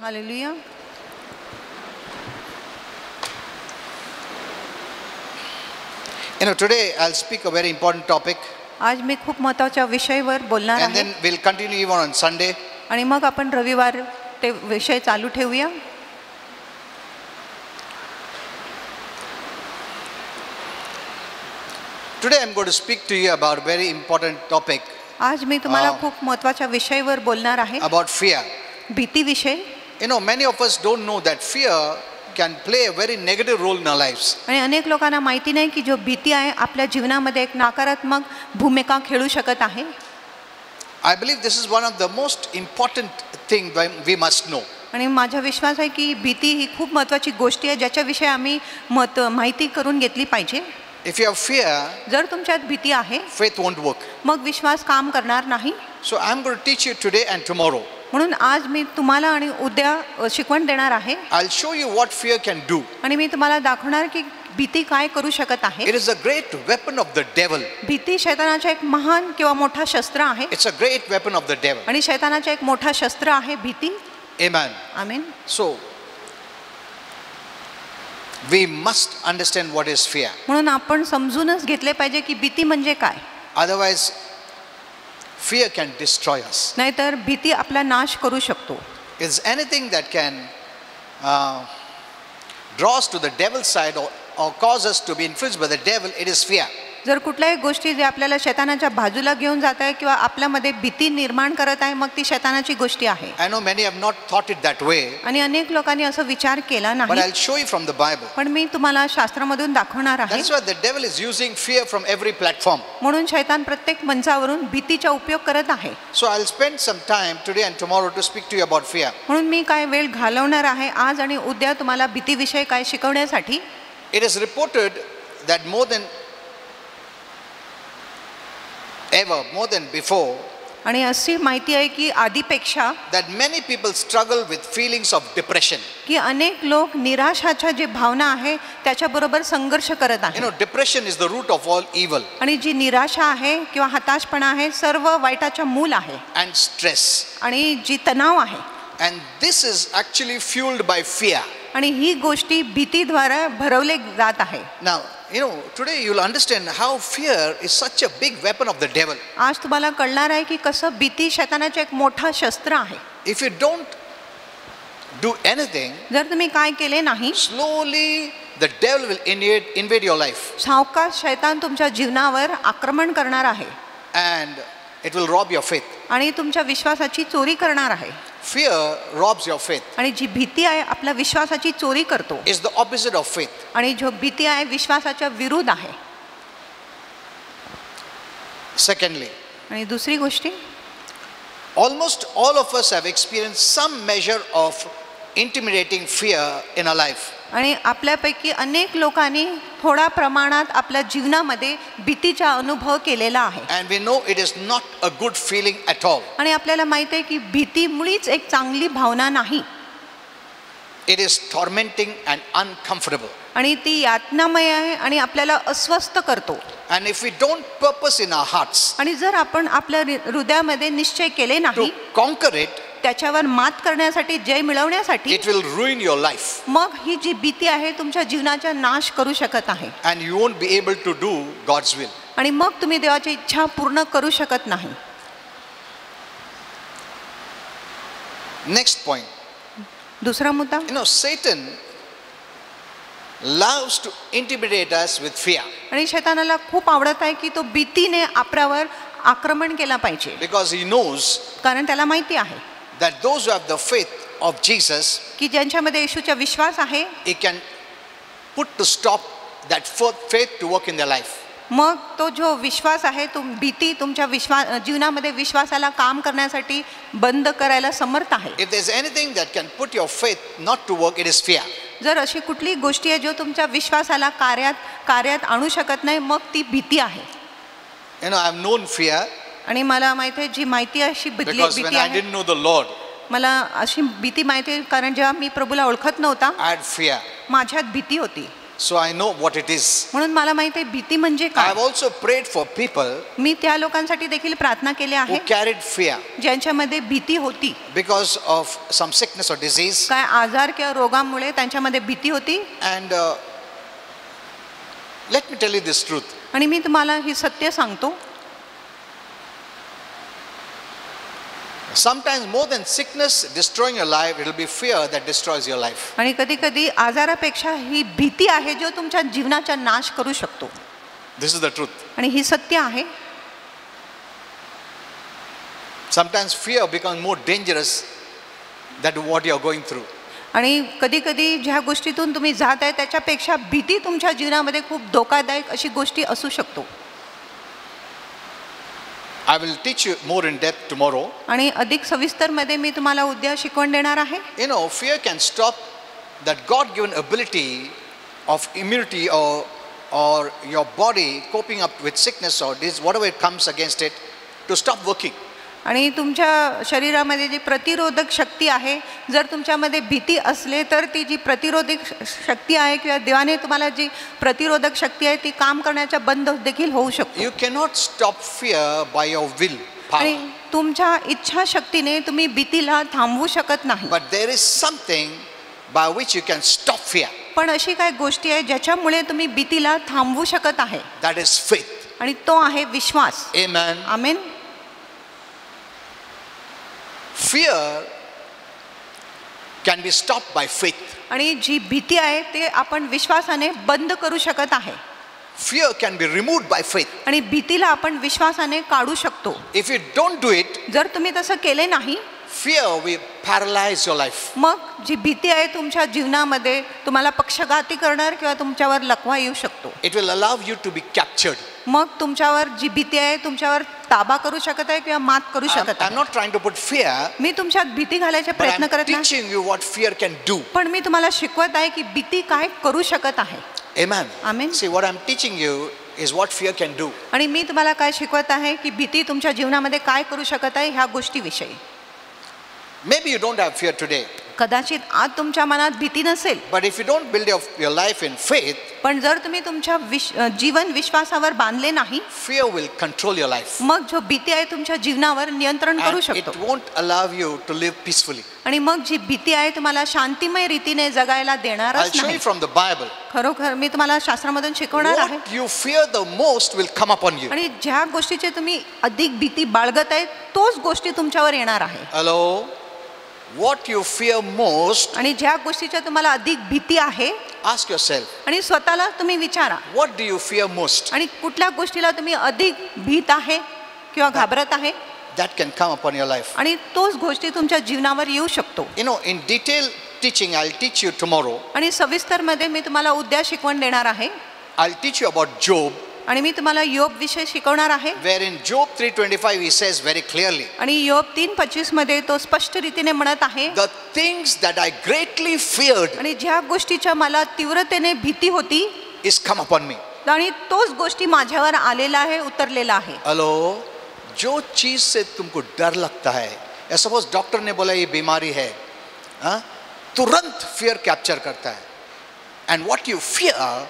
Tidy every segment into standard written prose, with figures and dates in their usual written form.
Hallelujah. Today I'll speak a very important topic. आज मी खूप महत्त्वाच्या विषयावर बोलणार And आहे then we'll continue even on Sunday. आणि मग आपण रविवार ते विषय चालू ठेवूया. Today I'm going to speak to you about a very important topic. आज मी तुम्हाला खूप महत्त्वाच्या विषयावर बोलणार आहे. About fear. भीतीविषयी. Many of us don't know that fear can play a very negative role in our lives. आणि अनेक लोकांना माहिती नाही की जो भीती आहे आपल्या जीवनामध्ये एक नकारात्मक भूमिका खेळू शकत आहे. I believe this is one of the most important thing we must know. आणि माझा विश्वास आहे की भीती ही खूप महत्त्वाची गोष्ट आहे ज्याच्याविषयी आम्ही माहिती करून घेतली पाहिजे. If you have fear, जर तुमच्यात भीती आहे faith won't work. मग विश्वास काम करणार नाही. So I'm going to teach you today and tomorrow. म्हणून आज मी तुम्हाला आणि उद्या शिकवण देणार आहे. I'll show you what fear can do. आणि मी तुम्हाला दाखवणार की भीती काय करू शकत आहे. It is a great weapon of the devil. भीती शैतानाचा एक महान किंवा मोठा शस्त्र आहे. It's a great weapon of the devil. आणि शैतानाचा एक मोठा शस्त्र आहे भीती. Amen. Amen. So we must understand what is fear. म्हणून आपण समजूनच घेतले पाहिजे की भीती म्हणजे काय. Otherwise fear can destroy us. नाहीतर भीती आपला नाश करू शकतो. Is anything that can draw us to the devil's side or cause us to be influenced by the devil, it is fear. जर कुठल्याही गोष्टी जे आपल्याला शैतानाच्या बाजूला घेऊन जात आहे किंवा आपल्यामध्ये भीती निर्माण करत आहे मग ती शैतानाची गोष्टी आहे. I know many have not thought it that way. आणि अनेक लोकांनी असं विचार केला But नाही. I'll show you from the Bible. पण मी तुम्हाला शास्त्रामधून दाखवणार आहे. That's why the devil is using fear from every platform. म्हणून शैतान प्रत्येक मंचावरून भीतीचा उपयोग करत आहे. So I'll spend some time today and tomorrow to speak to you about fear. म्हणून मी काय वेळ घालवणार आहे आज आणि उद्या तुम्हाला भीतीविषयी काय शिकवण्यासाठी. It is reported that more than before, आणि अशी माहिती आहे की आधीपेक्षा that many people struggle with feelings of depression. की अनेक लोक निराशाच्या जे भावना आहे त्याच्याबरोबर संघर्ष करत आहेत. Depression is the root of all evil. आणि जी निराशा आहे किंवा हताशपणा आहे सर्व वाईटाच्या मूल आहे. And stress. आणि जी तणाव आहे. And this is actually fueled by fear. आणि ही गोष्टी भीतीद्वारे भरवले जात आहे. Now, today you'll understand how fear is such a big weapon of the devil. आज तुम्हाला कळणार आहे की कसं भीती शैतानाचे एक मोठा शस्त्र आहे. If you don't do anything, जर तुम्ही काय केले नाही slowly the devil will invade your life. सावकाश शैतान तुमच्या जीवनावर आक्रमण करणार आहे. And it will rob your faith. आणि तुमच्या विश्वासाची चोरी करणार आहे. Fear robs your faith. आणि जी भीती आहे आपल्या विश्वासाची चोरी करतो. Is the opposite of faith. आणि जो भीती आहे विश्वासाच्या विरुद्ध आहे. Secondly, आणि दुसरी गोष्टी almost all of us have experienced some measure of intimidating fear in our life. आणि आपल्यापैकी अनेक लोकांनी थोडा प्रमाणात आपल्या जीवनामध्ये भीतीचा अनुभव केलेला आहे. And we know it is not a good feeling at all. आणि आपल्याला माहिती आहे की भीती मुळीच एक चांगली भावना नाही. It is tormenting and uncomfortable. आणि ती यातनामय आहे आणि आपल्याला अस्वस्थ करतो. And if we don't purpose in our hearts आणि जर आपण आपल्या हृदयामध्ये निश्चय केले to नाही conquer it, त्याच्यावर मात करण्यासाठी जय मिळवण्यासाठी it will ruin your life. मग ही जी भीती आहे तुमच्या जीवनाचा नाश करू शकत आहे. And you won't be able to do God's will. आणि मग तुम्ही देवाची इच्छा पूर्ण करू शकत नाही. Next point. दुसरा मुद्दा Satan loves to intimidate us with fear. आणि शैतानाला खूप आवडत आहे की तो भीतीने आपल्यावर आक्रमण केला पाहिजे. Because he knows कारण त्याला माहिती आहे that those who have the faith of Jesus, की ज्यांच्यामध्ये येशूचा विश्वास आहे he can put to stop that faith to work in their life. मग तो जो विश्वास आहे भीती तुमच्या जीवनामध्ये विश्वासाला काम करण्यासाठी बंद करायला समर्थ आहे. If there's anything that can put your faith not to work, it is fear. जर अशी कुठली गोष्टी आहे जो तुमच्या विश्वासाला कार्यात आणू शकत नाही मग ती भीती आहे. I've known fear आणि मला माहिती आहे जी माहिती अशी because when भीती I आहे didn't know the Lord, मला अशी भीती माहिती आहे कारण जेव्हा मी प्रभूला ओळखत नव्हता I had fear. माझ्यात भीती होती. So I know what it is. म्हणून मला माहिती आहे भीती म्हणजे I काय. have also prayed for people मी त्या लोकांसाठी देखील प्रार्थना केली who आहे carried fear ज्यांच्यामध्ये भीती होती, because of some sickness or disease. काय आजार किंवा रोगामुळे त्यांच्यामध्ये भीती होती. And let me tell you this truth. आणि मी तुम्हाला ही सत्य सांगतो, Sometimes more than sickness destroying your life, it will be fear that destroys your life. आणि कधी कधी आजारापेक्षा ही भीती आहे जो तुमच्या जीवनाचा नाश करू शकतो. This is the truth. आणि ही सत्य आहे. Sometimes fear becomes more dangerous than what you are going through. आणि कधी कधी ज्या गोष्टीतून तुम्ही जात आहे त्याच्यापेक्षा भीती तुमच्या जीवनामध्ये खूप धोकादायक अशी गोष्टी असू शकतो. I will teach you more in depth tomorrow. आणि अधिक सविस्तरमध्ये मी तुम्हाला उद्या शिकवण देणार आहे. You know, fear can stop that God-given ability of immunity or your body coping up with sickness or disease, whatever it comes against it, to stop working. आणि तुमच्या शरीरामध्ये जी प्रतिरोधक शक्ती आहे, जर तुमच्यामध्ये भीती असले तर ती जी प्रतिरोधक शक्ती आहे किंवा देवाने तुम्हाला जी प्रतिरोधक शक्ती आहे ती काम करण्याच्या बंद देखील होऊ शकते. You cannot stop fear by your will आणि power. तुमच्या इच्छाशक्तीने तुम्ही भीतीला थांबवू शकत नाही. But there is something by which you can stop fear. पण अशी काही गोष्टी आहे ज्याच्यामुळे तुम्ही भीतीला थांबवू शकत आहे, That is faith. आणि तो आहे विश्वास. Amen. Amen. Fear can be stopped by faith. आणि जी भीती आहे ते आपण विश्वासाने बंद करू शकत आहे. Fear can be removed by faith. आणि भीतीला आपण विश्वासाने काढू शकतो. If you don't do it, जर तुम्ही तसं केले नाही, fear will paralyze your life. मग जी भीती आहे तुमच्या जीवनामध्ये तुम्हाला पक्षघाती करणार किंवा तुमच्यावर लकवा येऊ शकतो. It will allow you to be captured. मग तुमच्यावर जी भीती आहे तुमच्यावर ताबा करू शकत आहे किंवा मात करू शकत I'm आहे. not trying to put fear, मी तुमच्यात भीती घालायचा but प्रयत्न I'm करत नाही, teaching you what fear can do. पण मी तुम्हाला शिकवत आहे की भीती काय करू शकत आहे. Amen. Amen. See, what I'm teaching you is what fear can do. आणि मी तुम्हाला काय शिकवत आहे की भीती तुमच्या जीवनामध्ये काय करू शकत आहे ह्या गोष्टीविषयी. Maybe you don't have fear today, कदाचित आज तुमच्या मनात भीती नसेल, but if you don't build your life in faith, पण जर तुम्ही तुमच्या जीवन विश्वासावर बांधले नाही, fear will control your life. मग जो भीती आहे तुमच्या जीवनावर नियंत्रण करू And शकतो. it won't allow you to live peacefully. आणि मग जी भीती आहे तुम्हाला शांतिमय रीतीने जगायला I'll देणारच show नाही. you from the Bible. खरोखर मी तुम्हाला शास्त्रामधून शिकवणार आहे. What you fear the most will come upon you. आणि ज्या गोष्टीचे तुम्ही अधिक भीती बाळगत आहे तोच गोष्टी तुमच्यावर येणार आहे. Hello? What you fear most, आणि ज्या गोष्टीच्या तुम्हाला अधिक भीती आहे, ask yourself, आणि स्वतःला तुम्ही विचारा, what do you fear most? आणि कुठल्या गोष्टीला तुम्ही अधिक भीत आहे किंवा घाबरत आहे, That can come upon your life. आणि तोच गोष्टी तुमच्या जीवनावर येऊ शकतो. You know, in detail teaching, I'll teach you tomorrow. आणि सविस्तरमध्ये मी तुम्हाला उद्या शिकवण देणार आहे. I'll teach you about Job, आणि मी तुम्हाला योग विषय शिकवणार आहे. where in Job 3:25 he says very clearly, आणि योग 3:25 मध्ये तो स्पष्ट रीतीने म्हणत आहे, the things that I greatly feared आणि ज्या गोष्टीच्या मला तीव्रतेने भीती होती is come upon me. आणि तोच गोष्टी माझ्यावर आलेला आहे, उतरलेला आहे. Hello? जो चीज से तुमको डर लगता है, या सपोज डॉक्टर ने बोला ये बीमारी है, हाँ, तुरंत फियर कैप्चर करता है. And what you fear,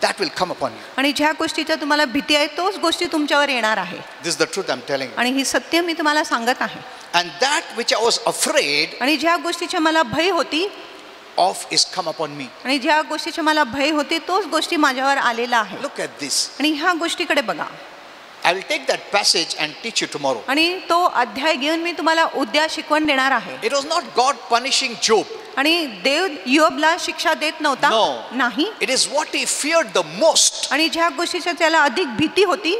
that will come upon you. आणि ज्या गोष्टीच्या तुम्हाला भीती आहे तोच गोष्टी तुमच्यावर येणार आहे. This is the truth I'm telling you. आणि ही सत्य मी तुम्हाला सांगत आहे. And that which I was afraid आणि ज्या गोष्टीची मला भय होती, of is come upon me. आणि ज्या गोष्टीची मला भय होती तोच गोष्टी माझ्यावर आलेला आहे. Look at this. आणि ह्या गोष्टीकडे बघा. I will take that passage and teach you tomorrow. आणि तो अध्याय घेऊन मी तुम्हाला उद्या शिकवण देणार आहे. It was not God punishing Job. आणि देव योबला शिक्षा देत नव्हता. No. नाही. It is what he feared the most. आणि ज्या गोष्टीच्या त्याला अधिक भीती होती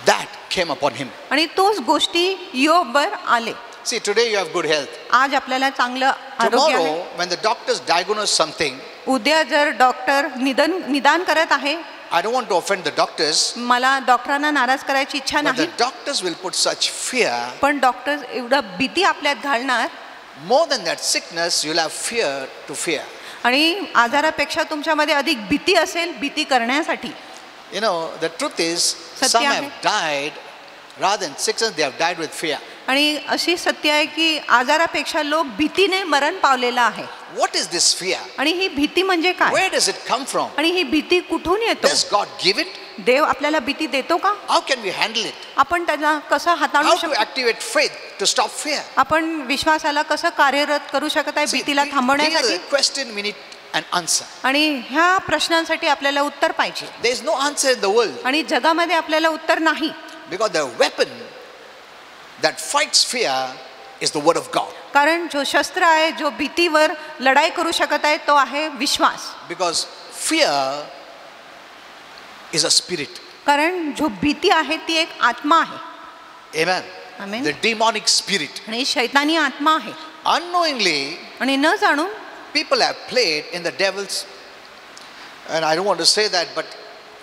That came upon him. आणि तोच गोष्टी योबवर आले. See, today you have good health. आज आपल्याला चांगलं आरोग्य आहे. Tomorrow, when the doctors diagnose something, उद्या जर डॉक्टर निदान करत आहे, I don't want to offend the doctors, मला डॉक्टरांना नाराज करायची इच्छा but the नाही, doctors will put such fear. पण डॉक्टर एवढं भीती आपल्यात घालणार, More than that sickness, you'll have fear to fear. आणि आजारापेक्षा तुमच्यामध्ये अधिक भीती असेल भीती करण्यासाठी. You know, the truth is, Satya some hai. have died rather than sickness, they have died with fear. आणि अशी सत्य आहे की आजारापेक्षा लोक भीतीने मरण पावलेला आहे. What is this fear? आणि ही भीती म्हणजे काय? Where does it come from? आणि ही भीती कुठून येतो? Does God give it? देव आपल्याला भीती देतो का? How can we handle it? आपण त्याला कसं हाताळू How to शकतो? activate faith to stop fear? आपण विश्वासाला कसं कार्यरत करू शकत आहे See, भीतीला these are थांबवण्यासाठी? the question we need an answer. आणि ह्या प्रश्नांसाठी आपल्याला उत्तर पाहिजे. There is no answer in the world आणि जगामध्ये आपल्याला उत्तर नाही. because the weapon that fights fear is the word of God. कारण जो शस्त्र आहे, जो भीतीवर लढाई करू शकत आहे, तो आहे विश्वास. Because fear is a spirit. कारण जो भीती आहे ती एक आत्मा आहे. Amen. Amen. The demonic spirit. आणि शैतानी आत्मा आहे. Unknowingly, आणि न जाणून people have played in the devil's, and I don't want to say that, but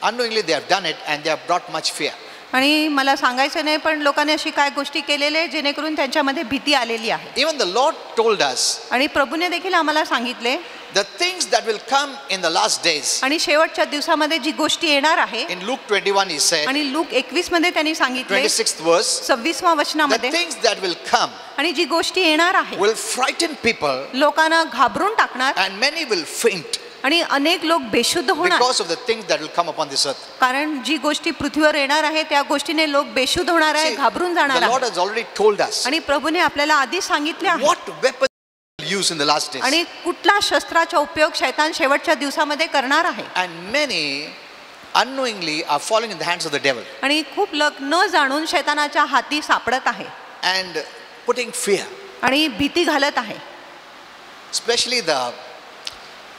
unknowingly they have done it and they have brought much fear. आणि मला सांगायचं नाही, पण लोकांनी अशी काय गोष्टी केलेल्या आहे जेणेकरून त्यांच्यामध्ये भीती आलेली आहे. Even the Lord told us आणि प्रभूने देखील आम्हाला सांगितले the things that will come in the last days. आणि शेवटच्या दिवसामध्ये जी गोष्टी येणार आहे. In Luke 21 he said, आणि लूक 21 मध्ये त्यांनी सांगितले 26th verse, 26व्या the वचनामध्ये things that will come आणि जी गोष्टी येणार आहे will frighten people लोकांना घाबरून टाकणार and many will faint आणि अनेक लोक बेशुद्ध होणार. because of the things that will come upon this earth. कारण जी गोष्टी पृथ्वीवर येणार आहे त्या गोष्टीने लोक बेशुद्ध होणार आहे, See, घाबरून जाणार the Lord आहे. has already told us आणि प्रभूने आपल्याला आधी सांगितले आहे what weapons he will use in the last days. आणि कुठला शस्त्राचा उपयोग शैतान शेवटच्या दिवसामध्ये करणार आहे. And many unknowingly are falling in the hands of the devil आणि खूप लोक न जाणून शैतानाच्या हाती सापडत आहे and putting fear, आणि भीती घालत आहे. especially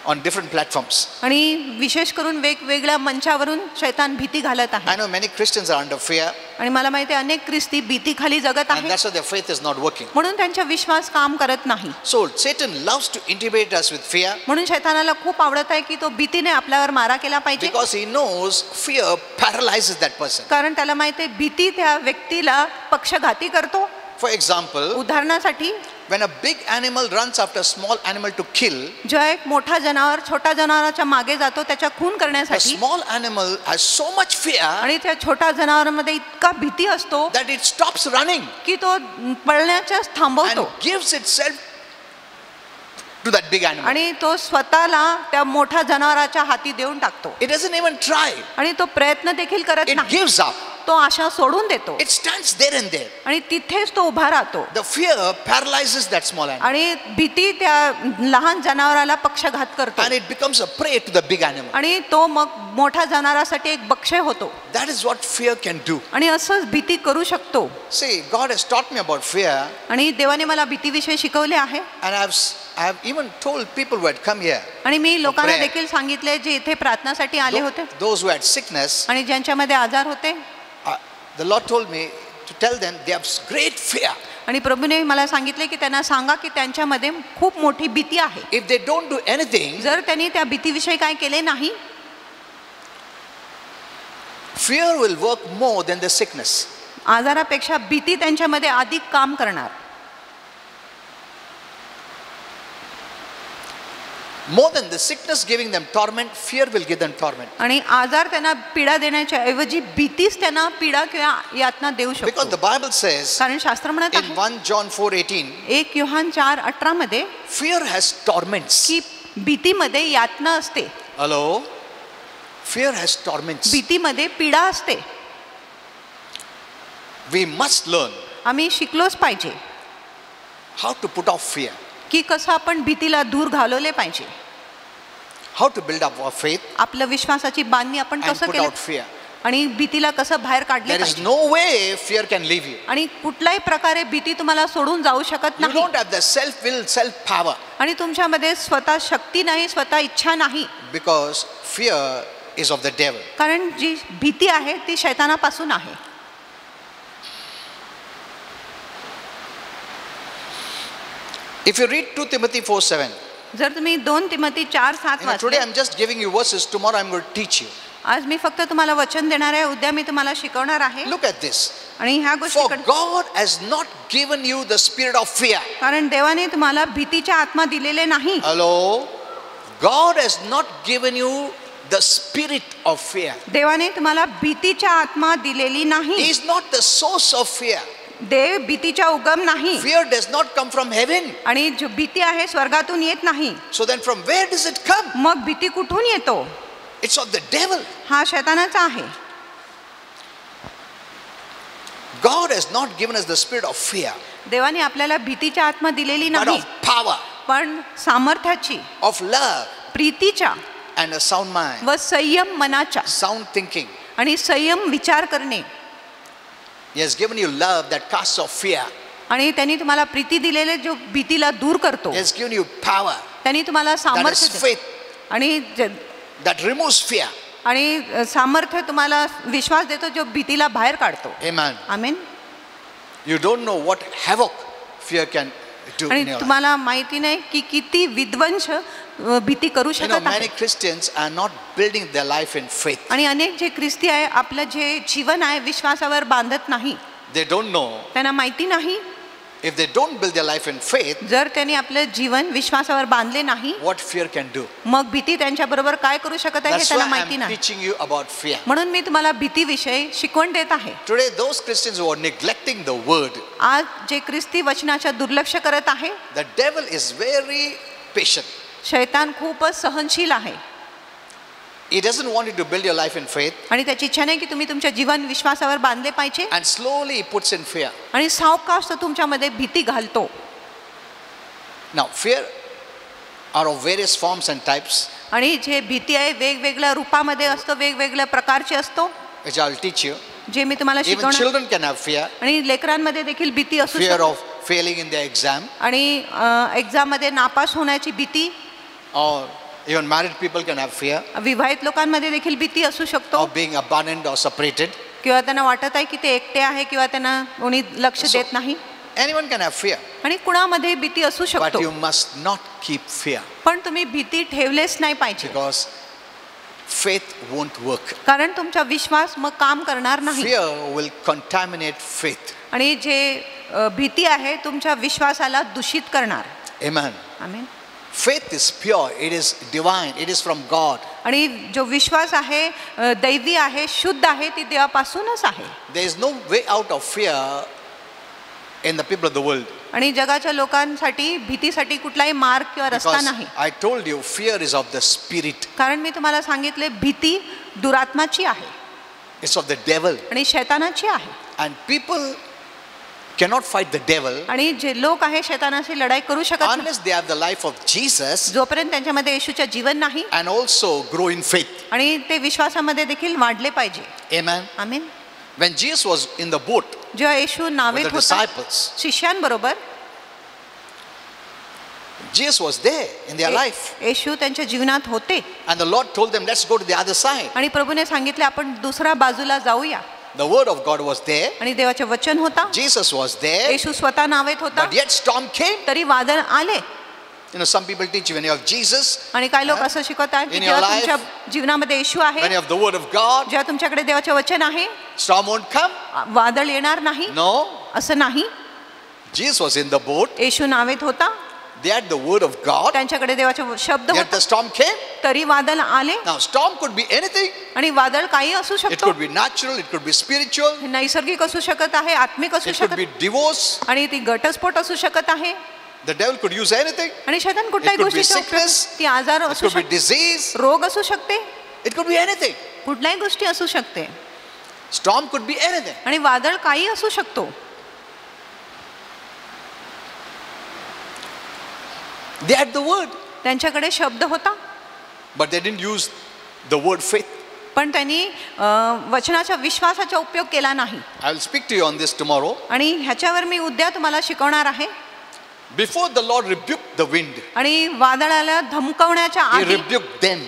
on different platforms. आणि विशेष करून वेगवेगळ्या मंचावरून शैतान भीती घालत I आहे. know many Christians are under fear आणि मला माहिती आहे अनेक ख्रिस्ती भीतीखाली जगत and आहे, that's why their faith is not working. म्हणून त्यांचा विश्वास काम करत नाही. So Satan loves to intimidate us with fear म्हणून शैतानाला खूप आवडत आहे की तो भीतीने आपल्यावर मारा केला पाहिजे. because he knows fear paralyzes that person. कारण त्याला माहिती आहे भीती त्या व्यक्तीला पक्षघाती करतो. For example, उदाहरणासाठी when a big animal runs after a small animal to kill, जो एक मोठा जनावर छोट्या जनावराच्या मागे जातो त्याच्या खून a करण्यासाठी, small animal has so much fear आणि त्या छोट्या जनावरांमध्ये इतका भीती असतो that it stops running की तो पळण्याच्या थांबवतो and gives itself to that big animal. आणि तो स्वतःला त्या मोठ्या जनावराच्या हाती देऊन टाकतो. It doesn't even try. आणि तो प्रयत्न देखील करत It नाही, gives up. तो आशा सोडून देतो It stands there and there. आणि तिथेच तो उभा राहतो. The fear paralyzes that small animal आणि भीती त्या लहान जनावराला पक्षघात करतो and it becomes a prey to the big animal. आणि तो मग मोठ्या जनावरासाठी एक बक्षय होतो. That is what fear can do. आणि असंच भीती करू शकतो. See, God has taught me about fear आणि देवाने मला भीतीविषयी शिकवले आहे. and I have even told people who had come here, आणि मी लोकांना prayer. देखील सांगितले जे इथे प्रार्थनासाठी आले होते those who had sickness, आणि ज्यांच्यामध्ये आजार होते, the Lord told me to tell them they have great fear. आणि प्रभूने मला सांगितले की त्यांना सांगा की त्यांच्यामध्ये खूप मोठी भीती आहे. If they don't do anything, जर त्यांनी त्या भीतीविषयी काय केले नाही, fear will work more than the sickness. आजारापेक्षा भीती त्यांच्यामध्ये अधिक काम करणार. More than the sickness giving them torment, fear will give them torment. आणि आजार त्यांना पीडा देण्याच्या ऐवजी भीतीच त्यांना पीडा किंवा यातना देऊ Because शकतो. the Bible says कारण शास्त्र म्हणत in आहे 1 John 4:18, 1 योहान 4:18 मध्ये fear has torments. की भीतीमध्ये यातना असते, Hello? Fear has torments. भीतीमध्ये पीडा असते. We must learn आम्ही शिकलोच पाहिजे how to put off fear, की कसं आपण भीतीला दूर घालवले पाहिजे. how to build up our faith आपलं विश्वासाची बांधणी आपण and कसं put केलं out fear. आणि भीतीला कसं बाहेर काढले There is पाहिजे. no way fear can leave you. आणि कुठल्याही प्रकारे भीती तुम्हाला सोडून जाऊ शकत You नाही. don't have the self-will, self-power आणि तुमच्यामध्ये स्वतः शक्ती नाही, स्वतः इच्छा नाही. because fear is of the devil. कारण जी भीती आहे ती शैतानापासून आहे. If you read 2 Timothy 4:7, जर तुम्ही 2 तिमोथी 4:7 today वाचले, I'm just giving you verses, tomorrow I'm going to teach you. आज मी फक्त तुम्हाला वचन देणार आहे, उद्या मी तुम्हाला शिकवणार आहे. Look at this. आणि ह्या For गोष्टी God has not given you the spirit of fear. कारण देवाने तुम्हाला भीतीच्या आत्मा दिलेले नाही. Hello? God has not given you the spirit of fear. देवाने तुम्हाला भीतीच्या आत्मा दिलेली He नाही. is not the source of fear. देव भीतीचा उगम नाही Fear does not come from heaven. आणि जो भीती आहे स्वर्गातून येत नाही. So then from where does it come? मग भीती कुठून येतो? It's of the devil. हा शैतानाचा आहे. God has not given us the spirit of fear, देवाने आपल्याला भीतीची आत्मा दिलेली but नाही, of power, पण सामर्थ्याची, of love, प्रीतीच्या and a sound mind, व संयम मनाच्या sound thinking. आणि संयम विचार करणे. He has given you love that casts off fear. आणि त्यांनी तुम्हाला प्रीती दिलेले जो भीतीला दूर करतो. He has given you power त्यांनी तुम्हाला that is सामर्थ्य देतो. faith आणि that removes fear. आणि सामर्थ्य तुम्हाला विश्वास देतो जो भीतीला बाहेर काढतो. Amen. Amen. You don't know what havoc fear can do in आणि your life. तुम्हाला माहिती नाही की किती विध्वंस भीती करू You know, शकत आहे. many Christians are not building their life in faith. आणि अनेक जे ख्रिस्ती आहे आपलं जे जीवन आहे विश्वासावर बांधत नाही. They don't know. त्यांना माहिती नाही. If they don't build their life in faith, जर त्यांनी आपलं जीवन विश्वासावर बांधले नाही what fear can do. मग भीती त्यांच्या बरोबर काय करू शकत आहे हे That's त्यांना why माहिती I'm नाही. teaching you about fear. म्हणून मी तुम्हाला भीतीविषयी शिकवण देत आहे. Today, those Christians who are neglecting the word, आज जे ख्रिस्ती वचनाच्या दुर्लक्ष करत आहे, the devil is very patient. शैतान खूपच सहनशील आहे. He doesn't want you to build your life in faith, आणि त्याची इच्छा नाही की तुम्ही तुमच्या जीवन विश्वासावर बांधले पाहिजे. and slowly he puts in fear. आणि सावकाश तो तुमच्यामध्ये भीती घालतो. Now, fear are of various forms and types, आणि जे भीती आहे वेगवेगळ्या रूपामध्ये असतो, वेगवेगळ्या प्रकारची असतो, which I'll teach you. जे मी तुम्हाला Even शिकवणार. children can have fear. आणि लेकरांमध्ये देखील भीती असू Fear शकते. of failing in their exam, आणि एक्झाम मध्ये नापास होण्याची भीती. or even married people can have fear विवाहित लोकांमध्ये देखील भीती असू शकतो. of being abandoned or separated. किंवा त्यांना वाटत आहे की ते एकटे आहे किंवा त्यांना कोणी लक्ष So, देत नाही. Anyone can have fear, आणि कुणामध्ये भीती असू but शकतो. you must not keep fear, पण तुम्ही भीती ठेवलेच नाही पाहिजे. because faith won't work. कारण तुमचा विश्वास मग काम करणार नाही. Fear will contaminate faith. आणि जे भीती आहे तुमच्या विश्वासाला दूषित करणार. Amen. Amen. Faith is pure, it is divine, it is from God. आणि जो विश्वास आहे दैवी आहे, शुद्ध आहे, ती देवापासूनच आहे. There is no way out of fear in the people of the world. आणि जगाच्या लोकांसाठी भीतीसाठी कुठलाही मार्ग किंवा रस्ता Because नाही. I told you, fear is of the spirit. कारण मी तुम्हाला सांगितले भीती दुरात्माची आहे It's of the devil. आणि शैतानाची आहे. And people cannot fight the devil आणि जे लोक आहे शैतानाशी लढाई करू शकत नाही unless they have the life of Jesus जोपर्यंत त्यांच्यामध्ये येशूचे जीवन नाही and also grow in faith. आणि ते विश्वासामध्ये देखील वाढले पाहिजे. Amen. Amen. When Jesus was in the boat जेव्हा येशू with नावेत the होता disciples, शिष्यांबरोबर, Jesus was there in their life. येशू त्यांच्या जीवनात होते. And the Lord told them, let's go to the other side. आणि प्रभूने सांगितले आपण दुसऱ्या बाजूला जाऊया. The word of God was there. आणि देवाचे वचन होता. Jesus was there. येशू स्वतः नावेत होता. But yet storm came. तरी वादळ आले. You know, some people teach you when you have Jesus, आणि काही लोक असं शिकवतात की In your जेव्हा life, तुमच्या जीवनामध्ये येशू आहे, when you have the word of God, जेव्हा तुमच्याकडे देवाचे वचन आहे, storm won't come. वादळ येणार नाही. No. असं नाही. Jesus was in the boat. येशू नावेत होता. They had the word of God. त्यांच्याकडे देवाचे शब्द Yet होते. the storm came. तरी वादळ आले. Now, storm could be anything. आणि वादळ काही असू It शकतो. could be natural, it could be spiritual, नैसर्गिक असू शकत आहे, आत्मिक असू it could शकत be divorce. आणि ती घटस्फोट असू शकत आहे. The devil could use anything. आणि शैतान कुठल्याही It could be गोष्टीचा sickness. उपयोग, ती आजार It असू could be शकते, disease. रोग असू शकते, It could be anything. कुठल्याही गोष्टी असू शकते. Storm could be anything. आणि वादळ काही असू शकतो. They had the word, त्यांच्याकडे शब्द होता, but they didn't use the word faith. पण त्यांनी वचनाच्या विश्वासाचा उपयोग केला नाही. I will speak to you on this tomorrow. आणि ह्याच्यावर मी उद्या तुम्हाला शिकवणार आहे. Before the Lord rebuked the wind, आणि वादळाला धमकवण्याच्या He आधी rebuked them.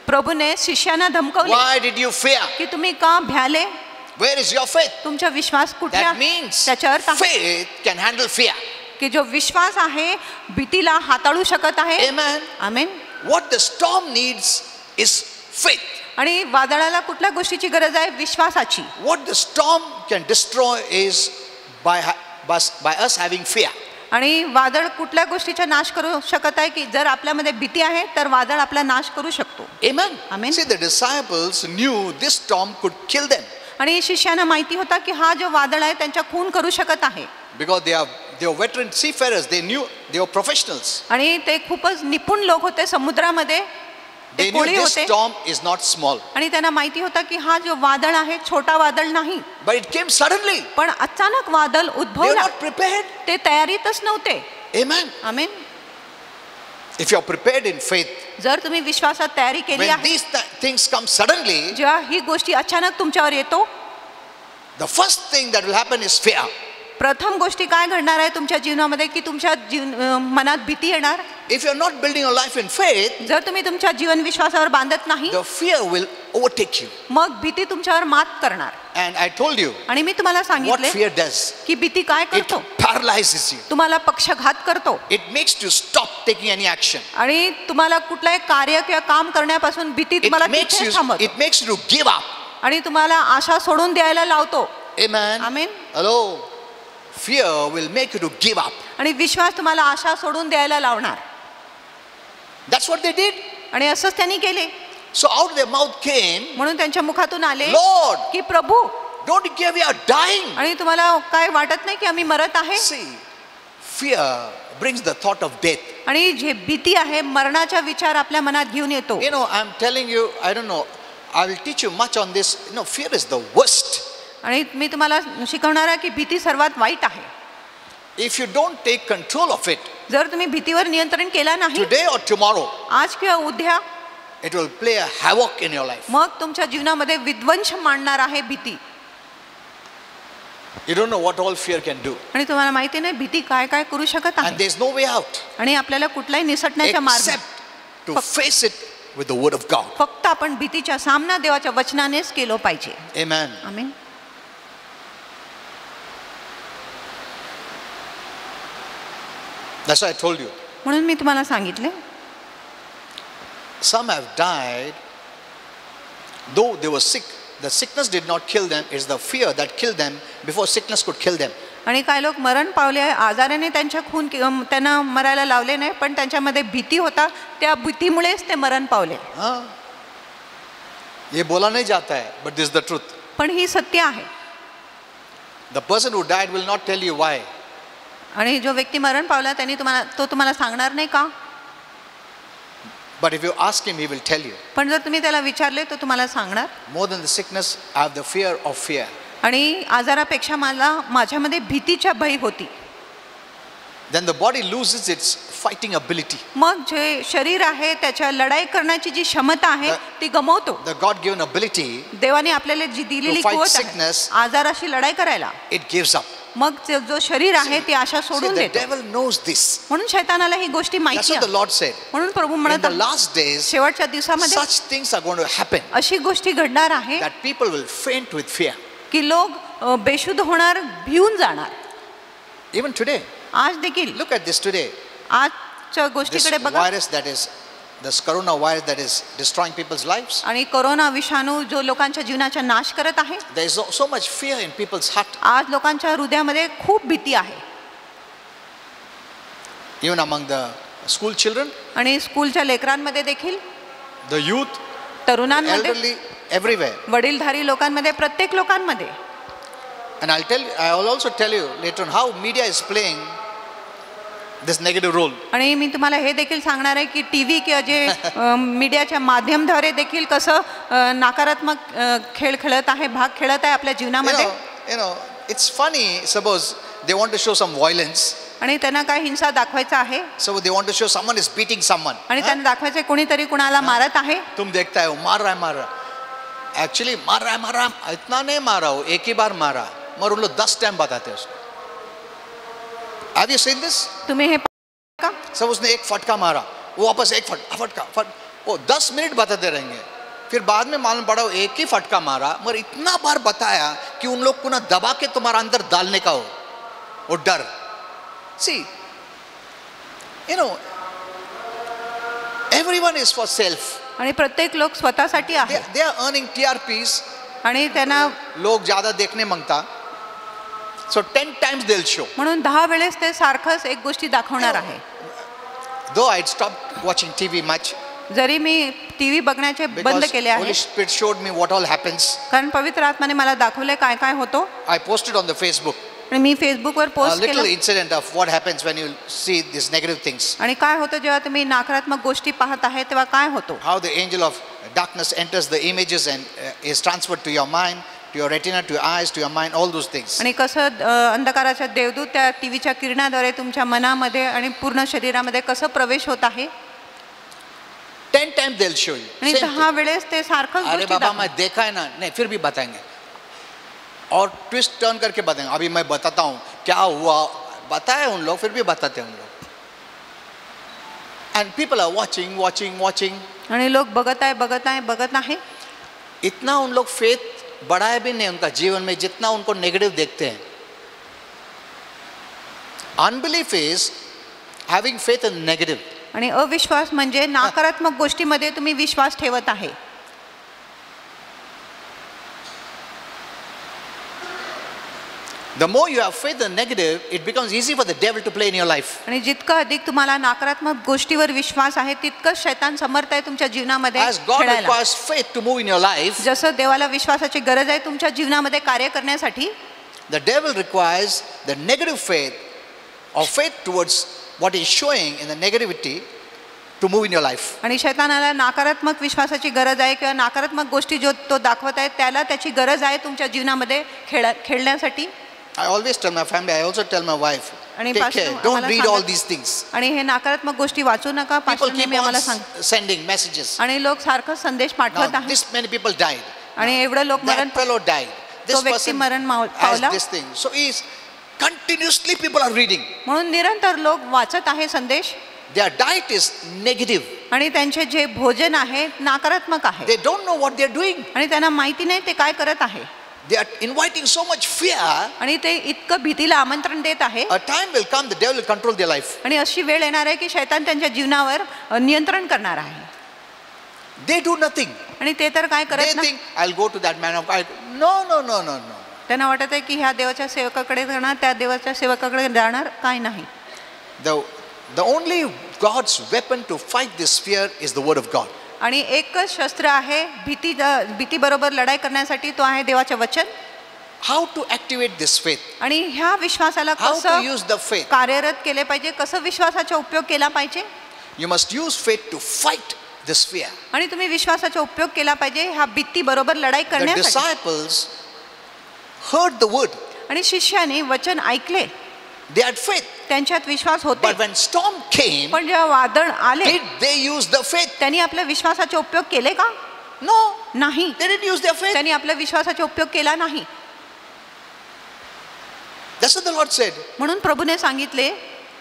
प्रभूने शिष्यांना धमकवले Why did you fear? की तुम्ही का भ्याले, Where is your faith? तुमचा विश्वास कुठे That आहे? means त्याचा अर्थ आहे faith can handle fear. की जो विश्वास आहे भीतीला हाताळू शकत आहे. Amen. Amen. What the storm needs is faith. आणि वादळाला कुठल्या गोष्टीची गरज आहे? विश्वासाची. What the storm can destroy is by us having fear. आणि वादळ कुठल्या गोष्टीचा नाश करू शकत आहे की जर आपल्यामध्ये भीती आहे तर वादळ आपला नाश करू शकतो. Amen. Amen. See, the disciples knew this storm could kill them. आणि शिष्यांना माहिती होता की हा जो वादळ आहे त्यांच्या खून करू शकत आहे. Because they were veteran seafarers. They knew, they were professionals. आणि ते खूपच निपुण लोक होते समुद्रामध्ये. ते They knew कोळी this होते storm is not small. आणि त्यांना माहिती होता की हा जो वादळ आहे छोटा वादळ नाही. But it came suddenly. पण अचानक वादळ They were उद्भवला. not prepared. ते तयारीतच नव्हते. Amen. Amen. If you are prepared in faith, जर तुम्ही विश्वासात तयारी केली when आहे, these things come suddenly, जेव्हा ही गोष्टी अचानक तुमच्यावर येतो, the first thing that will happen is fear. प्रथम गोष्टी काय घडणार आहे तुमच्या जीवनामध्ये की तुमच्या मनात भीती येणार. If you are not building your life in faith, जर तुम्ही तुमच्या जीवन विश्वासावर बांधत नाही, the fear will overtake you. मग भीती तुमच्यावर मात करणार. And I told you आणि मी तुम्हाला what सांगितले fear does. की भीती काय It करतो. paralyzes you. तुम्हाला पक्षघात करतो It makes you stop taking any action. आणि तुम्हाला कुठलाही कार्य किंवा काम करण्यापासून भीती तुम्हाला तिथेच थांबवतो It makes you to give up. आणि तुम्हाला आशा सोडून द्यायला लावतो. Amen. Amen. Hello. Fear will make you to give up. आणि विश्वास तुम्हाला आशा सोडून द्यायला लावणार. That's what they did. आणि असंच त्यांनी केले. So out of their mouth came, म्हणून त्यांच्या मुखातून आले Lord, की प्रभू, don't you care we are dying? आणि तुम्हाला काय वाटत नाही की आम्ही मरत आहे. See, fear brings the thought of death. आणि जे भीती आहे मरणाचा विचार आपल्या मनात घेऊन येतो. You know, I'm telling you, I don't know, I will teach you much on this. You know, fear is the worst. आणि मी तुम्हाला शिकवणार आहे की भीती सर्वात वाईट आहे. If you don't take control of it, जर तुम्ही भीतीवर नियंत्रण केला नाही, today or tomorrow, आज किंवा उद्या, it will play a havoc in your life. मग तुमच्या जीवनामध्ये विध्वंस मांडणार आहे भीती. You don't know what all fear can do. आणि तुम्हाला माहिती नाही भीती काय काय करू शकत And आहे. there's no way out आणि आपल्याला कुठलाही निसटण्याचा मार्ग except to face it with the word of God. फक्त आपण भीतीचा सामना देवाच्या वचनानेच केलो पाहिजे. Amen. Amen. That's why I told you. म्हणून मी तुम्हाला सांगितले Some have died, though they were sick. The sickness did not kill them. It's the fear that killed them before sickness could kill them. आणि काही लोक मरण पावले आहे. आजाराने त्यांच्या खून त्यांना मरायला लावले नाही, पण त्यांच्यामध्ये भीती होता. त्या भीतीमुळेच ते मरण पावले. हाँ, ये बोला नहीं जाता है, but this is the truth. पण ही सत्य आहे. The person who died will not tell you why. आणि जो व्यक्ती मरण पावला त्यांनी तुम्हाला सांगणार नाही का. But if you ask him, he will tell you. पण जर तुम्ही त्याला विचारले तो तुम्हाला सांगणार. More than the sickness, I have the fear of fear. आणि आजारापेक्षा माझ्यामध्ये भीतीच्या भय होती. Then the body loses its fighting ability. मग जे शरीर आहे त्याच्या लढाई करण्याची जी क्षमता आहे ती गमावतो. The God-given ability, देवाने आपल्याला जी दिलेली to fight कुवत आहे sickness, आजाराशी लढाई करायला, it gives up. मग जो शरीर आहे ती आशा See, सोडून the देतो. devil knows this. म्हणून शैतानाला ही गोष्टी That's माहिती what the आहे. Lord said. म्हणून प्रभू In म्हणत the आहे, last days, शेवटच्या दिवसामध्ये such things are going to happen अशी गोष्टी घडणार आहे that people will faint with fear. की लोक बेशुद्ध होणार, भिवून जाणार. Even today, आज देखील look at this today. आजच्या This गोष्टीकडे बघा. virus that is, this coronavirus that is destroying people's lives. आणि कोरोना विषाणू जो लोकांच्या जीवनाचा नाश करत आहे, There is so much fear in people's heart, आज लोकांच्या हृदयामध्ये खूप भीती आहे. even among the school children, आणि स्कूलच्या लेकरांमध्ये देखील, the youth, तरुणांमध्ये, elderly, everywhere. वडीलधारी लोकांमध्ये, प्रत्येक लोकांमध्ये. And I will also tell you later on how media is playing this negative role. आणि मी तुम्हाला हे देखील सांगणार आहे की टीव्ही किंवा जे मीडियाच्या माध्यमाद्वारे देखील कसं नकारात्मक खेळ खेळत आहे, भाग खेळत आहे आपल्या जीवनामध्ये. You know, it's funny. Suppose they want to show some violence. आणि त्यांना काय हिंसा दाखवायचं आहे. So they want to show someone is beating someone. आणि त्यांना दाखवायचं कोणीतरी कुणाला मारत आहे. तुम देखता हो मार रहा है. Actually मार रहा है, इतना नहीं मारा हो, एक ही बार मारा, मगर उन लोग 10 टाइम बताते हैं उसको. Have you seen this? तुम्ही हे का. सब उसने एक फटका मारा, वो वापस एक फटका, वो 10 मिनट बताते रहेंगे. फिर बाद में मालूम पड़ा वो एक ही फटका मारा, मगर इतना बार बताया कि उन लोग को ना दबा के तुम्हारा अंदर डालने का हो वो डर. See, you know, everyone is for self. आणि प्रत्येक लोक स्वतःसाठी आहे. They are earning TRPs. आणि त्यांना लोग ज्यादा देखने मांगता, so 10 times they'll show. म्हणून 10 वेळेस ते सारखंच एक गोष्टी दाखवणार आहे. Though I'd stopped watching TV much, जरी मी टीव्ही बघण्याचे बंद because केले Holy आहे, Spirit showed me what all happens. कारण पवित्र आत्माने मला दाखवले काय काय होतो. I posted on the Facebook आणि मी फेसबुकवर a पोस्ट little केलं. incident of what happens when you see these negative things. आणि काय होतं जेव्हा तुम्ही नकारात्मक गोष्टी पाहत आहे तेव्हा काय होतो. How the angel of darkness enters the images and is transferred to your mind, to your retina, to your eyes, to your mind, all those things. आणि कसं अंधकाराच्या देवदूत त्या टीव्हीच्या किरणाद्वारे तुमच्या मनामध्ये आणि पूर्ण शरीरामध्ये कसं प्रवेश होत आहे. 10 times they'll show you. आणि Same 10 thing. वेळेस ते सारखंच अरे गोष्टी बाबा दाखवतात. मैं देखा है ना, नहीं फिर भी बताएंगे और ट्विस्ट टर्न करके बताएंगे. अभी मैं बताता हूँ क्या हुआ, बताए उन लोग, फिर भी बताते हैं उन लोग. And people are watching. आणि लोक बघत आहे. इतना उन लोग फेथ बढ़ाए भी नहीं उनका जीवन में जितना उनको नेगेटिव देखते हैं. Unbelief is having faith in negative. आणि अविश्वास म्हणजे नकारात्मक गोष्टीमध्ये तुम्ही विश्वास ठेवत आहे. The more you have faith in negative, it becomes easy for the devil to play in your life. आणि जितकं अधिक तुम्हाला नकारात्मक गोष्टीवर विश्वास आहे तितकं शैतान समर्थ आहे तुमच्या जीवनामध्ये As God खेळायला. requires faith to move in your life, जसं देवाला विश्वासाची गरज आहे तुमच्या जीवनामध्ये कार्य करण्यासाठी, the devil requires the negative faith or faith towards what is showing in the negativity to move in your life. आणि शैतानाला नकारात्मक विश्वासाची गरज आहे किंवा नकारात्मक गोष्टी जो तो दाखवत आहे त्याला त्याची गरज आहे तुमच्या जीवनामध्ये खेळण्यासाठी. I always tell my family, I also tell my wife, आणि take pastor care, don't आम्हाला read all सांगत- these things. आणि हे नकारात्मक गोष्टी वाचू नका. People पास्टर keep नेहमी on आम्हाला सांग. sending messages. आणि लोक सारखं संदेश पाठवत Now, आहेत. this many people died. आणि एवढं लोक मरण That fellow died. This तो व्यक्ती person मरण has पावला. this thing. So is continuously people are reading. म्हणून निरंतर लोक वाचत आहे संदेश. Their diet is negative. आणि त्यांचे जे भोजन आहे नकारात्मक आहे. They don't know what they are doing. आणि त्यांना माहिती नाही ते काय करत आहे. They are inviting so much fear. आणि ते इतकं भीतीला आमंत्रण देत आहे. A time will come the devil will control their life. आणि अशी वेळ येणार आहे की शैतान त्यांच्या जीवनावर नियंत्रण करणार आहे. They do nothing. आणि ते तर काय They करत नाही. think I'll go to that man of God. No. त्यांना वाटत आहे की ह्या देवाच्या सेवकाकडे जाणार, त्या देवाच्या सेवकाकडे जाणार, काय नाही. The only God's weapon to fight this fear is the word of God. आणि एकच शस्त्र आहे भीतीबरोबर लढाई करण्यासाठी, तो आहे देवाचे वचन. How to activate this faith? आणि ह्या विश्वासाला How to कसं use the faith? कार्यरत केले पाहिजे, कसं विश्वासाचा उपयोग केला पाहिजे. You must use faith to fight this fear. आणि तुम्ही विश्वासाचा उपयोग केला पाहिजे ह्या भीतीबरोबर लढाई The करण्यासाठी. disciples heard the word. आणि शिष्याने वचन ऐकले, They had faith. त्यांच्यात विश्वास होते. But when storm came, पण जेव्हा वादळ आले did they use the faith? त्यांनी आपल्या विश्वासाचे उपयोग केले का? No. नाही. They didn't use their faith. त्यांनी आपल्या विश्वासाचा उपयोग केला नाही. That's what the Lord said. म्हणून प्रभूने सांगितले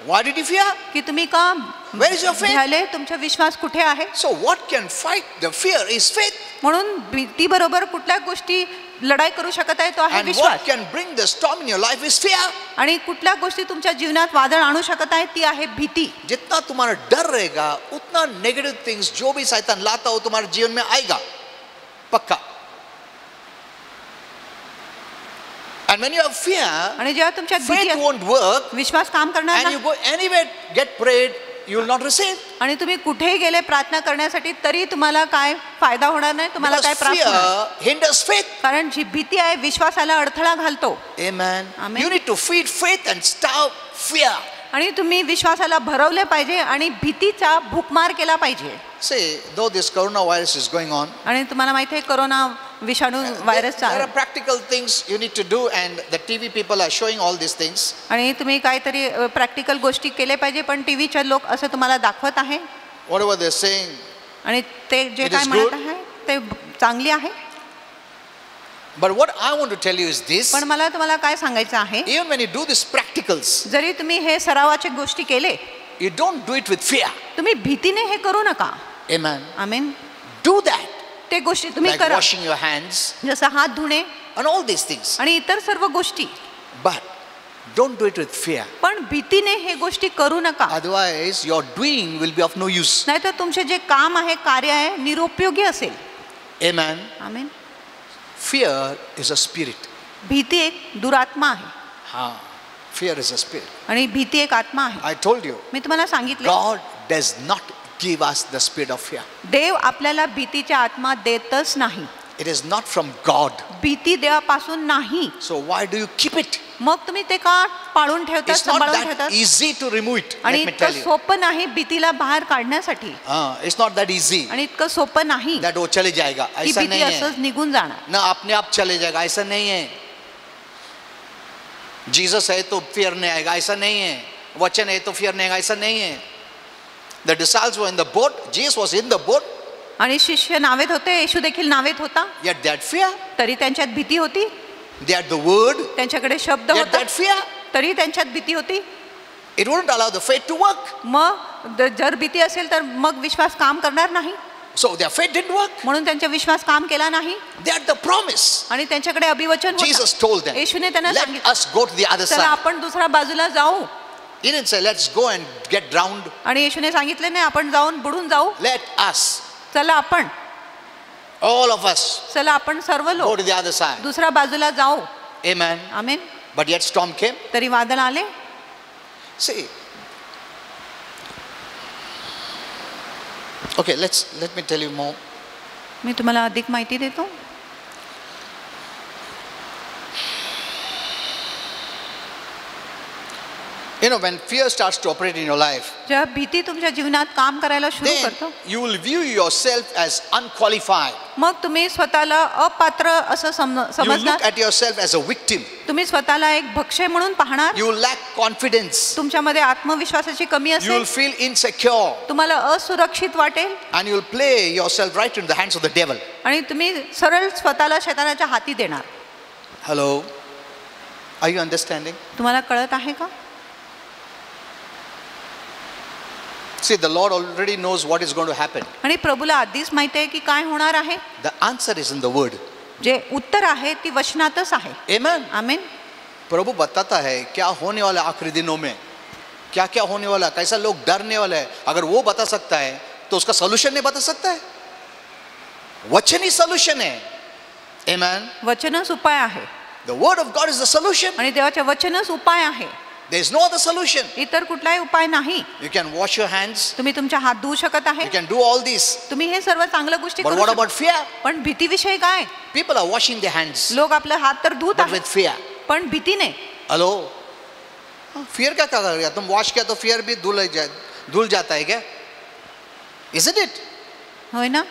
Why did you fear? की तुम्ही का Where is your faith? भ्याले, तुमचा विश्वास कुठे आहे. So what can fight the fear is faith. म्हणून भीतीबरोबर कुठल्या गोष्टी लढाई करू शकत आहे तो आहे And Vishwas. what can bring the storm in your life is fear. आणि कुठल्या गोष्टी तुमच्या जीवनात वादळ आणू शकत आहे ती आहे भीती. जितना तुम्हारा डर रहेगा उतना नेगेटिव थिंग्स जो भी शैतान लाता हो तुम्हारे जीवन में आएगा, पक्का. And when you have fear, आणि जेव्हा तुमच्यात भीती faith won't work, विश्वास काम करणार and you नाही. go anywhere, get prayed, you will not receive. आणि तुम्ही कुठेही गेले प्रार्थना करण्यासाठी तरी तुम्हाला काय फायदा होणार नाही, तुम्हाला काय Because प्राप्त होणार. fear hinders faith. कारण जी भीती आहे विश्वासाला अडथळा घालतो. Amen. Amen. You need to feed faith and starve fear. आणि तुम्ही विश्वासाला भरवले पाहिजे आणि भीतीचा भूकमार केला पाहिजे. See, though this coronavirus is going on, आणि तुम्हाला माहिती आहे कोरोना विषाणू virus there are practical things you need to do, and the TV people are showing all these things. आणि तुम्ही काहीतरी प्रॅक्टिकल गोष्टी केले पाहिजे, पण टीव्हीचे लोक असं तुम्हाला दाखवत आहे. Whatever they're saying, आणि ते जे It काय is म्हणत good. आहे ते चांगली आहे. but what I want to tell you is this: पण मला तुम्हाला काय सांगायचं आहे, even when you do these practicals, जरी तुम्ही हे सरावाचे गोष्टी केले, you don't do it with fear. तुम्ही भीतीने हे करू नका. Amen. आमेन. Do that, ते गोष्टी तुम्ही like करा, washing your hands जसं हात धुणे and all these things. आणि इतर सर्व गोष्टी. But don't do it with fear. पण भीतीने हे गोष्टी करू नका. Otherwise, your doing will be of no use. नाहीतर तुमचे जे काम आहे, कार्य आहे, निरुपयोगी असेल. Amen. Amen. Fear is a spirit. भीती एक दुरात्मा आहे Fear is a spirit. आणि भीती एक आत्मा आहे. I told you, मी तुम्हाला सांगितले God does not give us the spirit of fear. देव आपल्याला भीतीच्या आत्मा देतच नाही. It is not from God. भीती देवापासून नाही. So why do you keep it? मग तुम्ही ते का पाळून ठेवतात, It's not सांभाळून that ठेवतात? easy to remove it. आणि Let me इतकं tell you. सोपं नाही भीतीला बाहेर काढण्यासाठी. It's not that easy. आणि इतकं सोपं नाही That वो चले जाएगा. की ऐसा भीती नहीं है. असंच निघून जाणार. ना अपने आप चले जाएगा. ऐसा नहीं है. जीसस है तो फियर नहीं आएगा. ऐसा नहीं है. वचन है तो फियर नहीं आएगा. ऐसा नहीं है. The disciples were in the boat. Jesus was in the boat. आणि शिष्य नावेत होते, येशू देखील नावेत होता, Yet they had fear. तरी त्यांच्यात भीती होती. They had the word. त्यांच्याकडे शब्द Yet होता, they had fear. तरी त्यांच्यात भीती होती. It wouldn't allow the faith to work. मग जर भीती असेल तर मग विश्वास काम करणार नाही. So their faith didn't work. म्हणून त्यांचा विश्वास काम केला नाही. They had the promise. आणि त्यांच्याकडे अभिवचन Jesus होतं. told them, येशूने त्यांना let सांगितलं, us go to the other चला side. आपण दुसऱ्या बाजूला जाऊ. He didn't say, let's go and get drowned. आणि येशूने सांगितले नाही आपण जाऊन बुडून जाऊ. Let us, चला आपण, all of us, चला आपण सर्व go लोक to the other side. दुसऱ्या बाजूला जाऊ. Amen. Amen. But yet storm came. तरी वादळ आले. See. Okay, let me tell you more. मी तुम्हाला अधिक माहिती देतो. You know, when fear starts to operate in your life, जेव्हा भीती तुमच्या जीवनात काम करायला सुरू then करतो, you will view yourself as unqualified. मग तुम्ही स्वतःला अपात्र असं You look समजणार. at yourself as a victim. तुम्ही स्वतःला एक भक्ष्य म्हणून पाहणार. You will lack confidence. तुमच्यामध्ये आत्मविश्वासाची कमी You असेल. will feel insecure. तुम्हाला असुरक्षित वाटेल. And you will play yourself right into the hands of the devil. आणि तुम्ही सरळ स्वतःला शैतानाच्या हाती देणार. Hello? Are you understanding? तुम्हाला कळत आहे का? See, the Lord already knows what is going to happen. आणि प्रभूला आधीच माहिती आहे की काय होणार आहे. The answer is in the word. जे उत्तर आहे ती वचनातच आहे. Amen. आमेन. प्रभु बताता है क्या होने वाला है आखिरी दिनों में, क्या क्या होने वाला है, कैसा लोग डरने वाले हैं. अगर वो बता सकता है तो उसका सोल्यूशन नहीं बता सकता है. वचन ही सोल्यूशन है. Amen. वचनच उपाय आहे. The word of God is the solution. आणि देवाचे वचनच उपाय आहे. There is no other solution. इतर कुठलाही उपाय नाही. You can wash your hands. तुम्ही तुमचे हात धुवू शकत आहे. You can do all these. तुम्ही हे सर्व चांगल्या गोष्टी But करू what शकता. about fear? पण भीतीविषयी काय? People are washing their hands, लोक आपले हात तर धुत but आहेत, with fear. पण भीतीने. हेलो, फियर क्या कर रहा? तुम वॉश किया तो फियर भी धुल जाता है क्या? Isn't it? होय ना?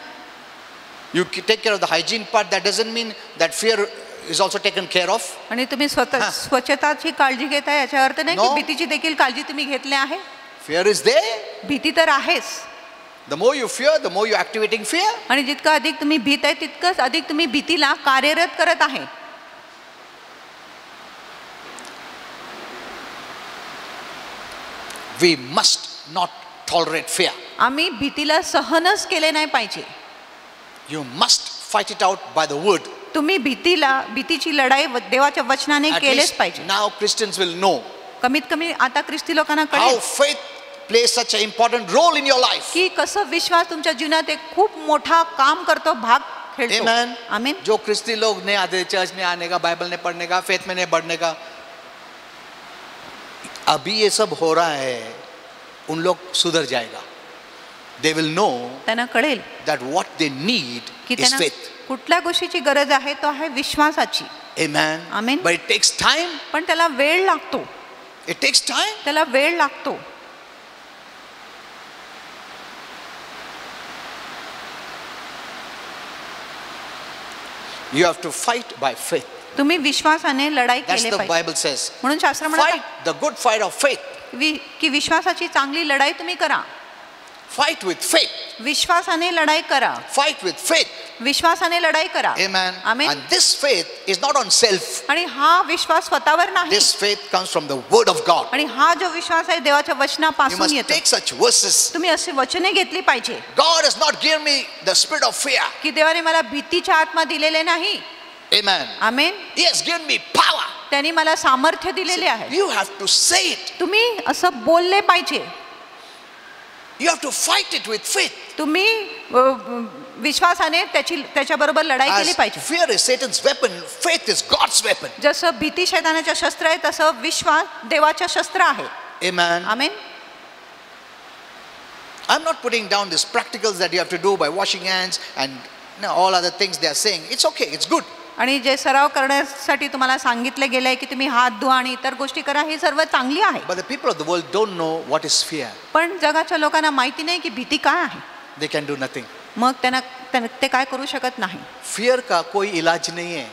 You take care of the hygiene part. That doesn't mean that fear is also taken care of. आणि तुम्ही स्वच्छताची काळजी घेताय याचा अर्थ नाही की No. भीतीची देखील काळजी तुम्ही घेतली आहे. Fear is there. भीती तर आहेच. The more you fear, the more you're activating fear. आणि जितकं अधिक तुम्ही भीत आहे तितकंच अधिक तुम्ही भीतीला कार्यरत करत आहे. We must not tolerate fear. आम्ही भीतीला सहनच केले नाही पाहिजे. You must fight it out by the word. तुम्ही भीतीची लढाई देवाच्या वचनाने At केलेच least पाहिजे. now Christians will know कमीत कमी आता ख्रिस्ती लोकांना how कळेल faith plays such an important role in your life. की कसं विश्वास तुमच्या जीवनात एक खूप मोठा काम करतो, भाग खेळतो. Amen. आमीन. जो ख्रिस्ती लोग नहीं आते चर्च में आने का, बाइबल नहीं पढ़ने का, फेथ में नहीं बढ़ने का, अभी ये सब हो रहा है, उन लोग सुधर जाएगा. They will know त्यांना कळेल that what they need की is त्यांना faith. कुठल्या गोष्टीची गरज आहे तो आहे विश्वासाची. Amen. Amen. But it takes time. पण त्याला वेळ लागतो. It takes time. त्याला वेळ लागतो. You have to fight by faith. तुम्ही विश्वासाने लढाई That's केली the पाहिजे. Bible says. म्हणून शास्त्र Fight म्हणतात the good fight of faith. की विश्वासाची चांगली लढाई तुम्ही करा. Fight with faith. विश्वासाने लढाई करा. Fight with faith. विश्वासाने लढाई करा. Amen. Amen. And this faith is not on self. आणि हा विश्वास स्वतःवर नाही. This faith comes from the word of God. आणि हा जो विश्वास आहे देवाच्या You वचनापासून must येतो. take such verses. तुम्ही अशी वचने घेतली पाहिजे God has not given me the spirit of fear. की देवाने मला भीतीच्या आत्मा दिलेले नाही. Amen. Amen. He has given me power. त्यांनी मला सामर्थ्य दिलेले आहे. You have to say it. तुम्ही असं बोलले पाहिजे. You have to fight it with faith. तुम्ही विश्वासाने त्याच्याबरोबर लढाई केली As पाहिजे. fear is Satan's weapon, faith is God's weapon. जसं भीती शैतानाच्या शस्त्र आहे तसं विश्वास देवाच्या शस्त्र आहे. Amen. Amen. I'm not putting down these practicals that you have to do by washing hands and all other things they are saying. It's okay, it's good. आणि जे सराव करण्यासाठी तुम्हाला सांगितलं गेलंय की तुम्ही हात धुवा आणि इतर गोष्टी करा, हे सर्व चांगली आहे. But the people of the world don't know what is fear. पण जगाच्या लोकांना माहिती नाही की भीती काय आहे. They can do nothing. मग त्यांना ते काय करू शकत नाही. Fear का कोई इलाज नहीं है,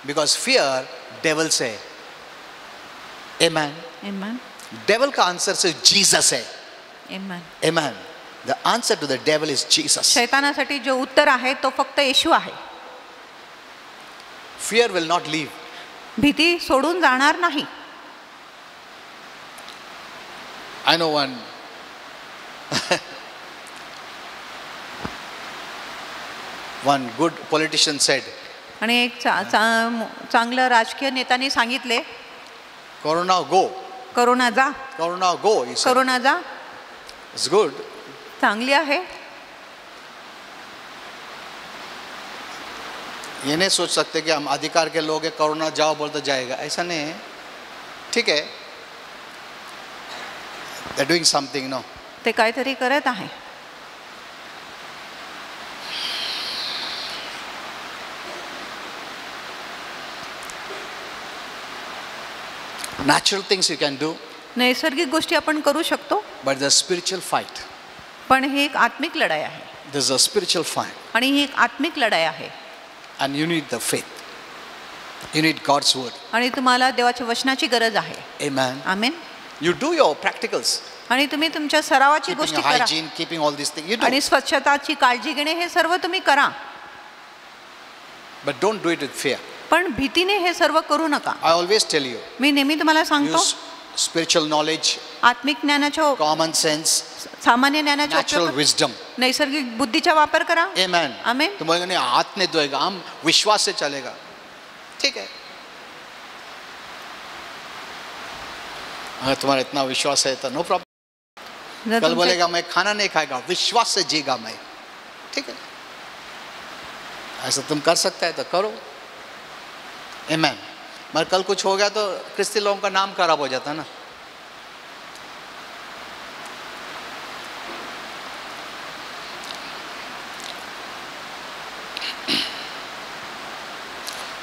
because fear devil say. Amen. Amen. Devil का आंसर से जीसस है. Amen. Amen. The answer to the devil is Jesus. शैतानासाठी जो उत्तर आहे तो फक्त येशू आहे. Fear will not leave. भीती सोडून जाणार नाही. I know one good politician said, आणि एक चांगलं राजकीय नेत्याने सांगितले, Corona go. करोना जा. Corona go. He said. Corona जा. It's good. चांगली आहे. ये नहीं सोच सकते कि हम अधिकार के लोग हैं, कोरोना जाओ बोलते जाएगा, ऐसा नहीं है. ठीक है, they're doing something, no. ते काहीतरी करत आहे. Natural things you can do, नैसर्गिक गोष्टी आपण करू शकतो, but the spiritual fight. पण ही एक आत्मिक लढाई आहे. This is a spiritual fight, आणि ही एक आत्मिक लढाई आहे. and you need the faith. You need God's word. आणि तुम्हाला देवाच्या वचनाची गरज आहे. Amen. Amen. You do your practicals, आणि तुम्ही तुमच्या सरावाची keeping गोष्टी your करा. hygiene, keeping all these things. You do, आणि स्वच्छताची काळजी घेणे हे सर्व तुम्ही करा. but don't do it with fear. पण भीतीने हे सर्व करू नका. I always tell you, मी नेहमी तुम्हाला सांगतो, use spiritual knowledge, आत्मिक ज्ञानाच्या, common sense, सामान्य ज्ञानाच्या natural उपयोग, wisdom. नैसर्गिक बुद्धीचा वापर करा. Amen. आमेन. तुम बोलेंगे नहीं हाथ नहीं धोएगा, हम विश्वास से चलेगा. ठीक है, अगर तुम्हारा इतना विश्वास है तो नो प्रॉब्लम. जर कल तुमच्या- बोलेगा मैं खाना नहीं खाएगा, विश्वास से जीगा मैं. ठीक है, ऐसा तुम कर सकता है तो करो. Amen. मगर कल कुछ हो गया तो क्रिस्ती लोगों का नाम खराब हो जाता है ना.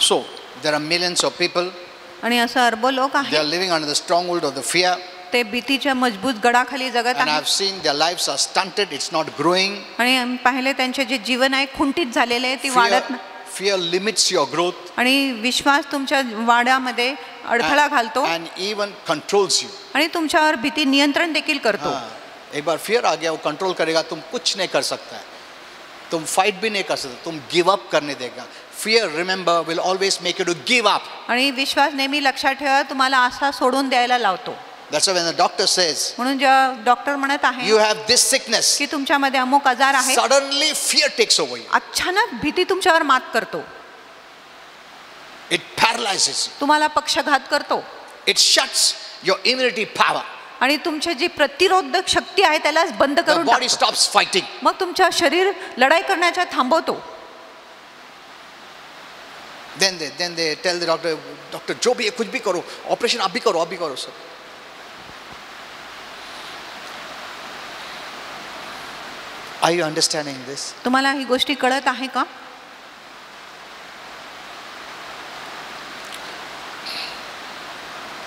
So there are millions of people. आणि असं अरबो लोक They आहेत, are living under the stronghold of the fear, ते भीतीच्या मजबूत गडाखाली जगत and आहेत. I've seen their lives are stunted. It's not growing. आणि आम्ही पाहिले त्यांचे जे जीवन आहे खुंटीत झालेले आहे, ती Fear, वाढत नाही. fear limits your growth आणि विश्वास तुमच्या वाड्यामध्ये अडथळा घालतो and even controls you. आणि तुमच्यावर भीती नियंत्रण देखील करतो. हाँ, एक बार फियर आ गया, वो कंट्रोल करेगा, तुम कुछ नहीं कर सकता है, तुम फाइट भी नहीं कर सकते, तुम गिव अप करने देगा. Fear, remember, will always make you to give up. आणि विश्वास नेहमी लक्षात ठेवा, तुम्हाला असा सोडून द्यायला लावतो. That's why when the doctor says म्हणून जेव्हा डॉक्टर म्हणत आहे you have this sickness, की तुमच्यामध्ये अमुक आजार आहे, suddenly fear takes over you. अचानक भीती तुमच्यावर मात करतो, It paralyzes you. तुम्हाला पक्षघात करतो It shuts your immunity power. आणि तुमची जी प्रतिरोधक शक्ती आहे त्याला बंद The करून body टाकतो. stops fighting. मग तुमचं शरीर लढाई करण्याच्या थांबवतो. Then they tell the doctor, doctor जो भी है कुछ भी करो, ऑपरेशन आप भी करो sir. Are you understanding this? तुम्हाला ही गोष्टी कळत आहे का?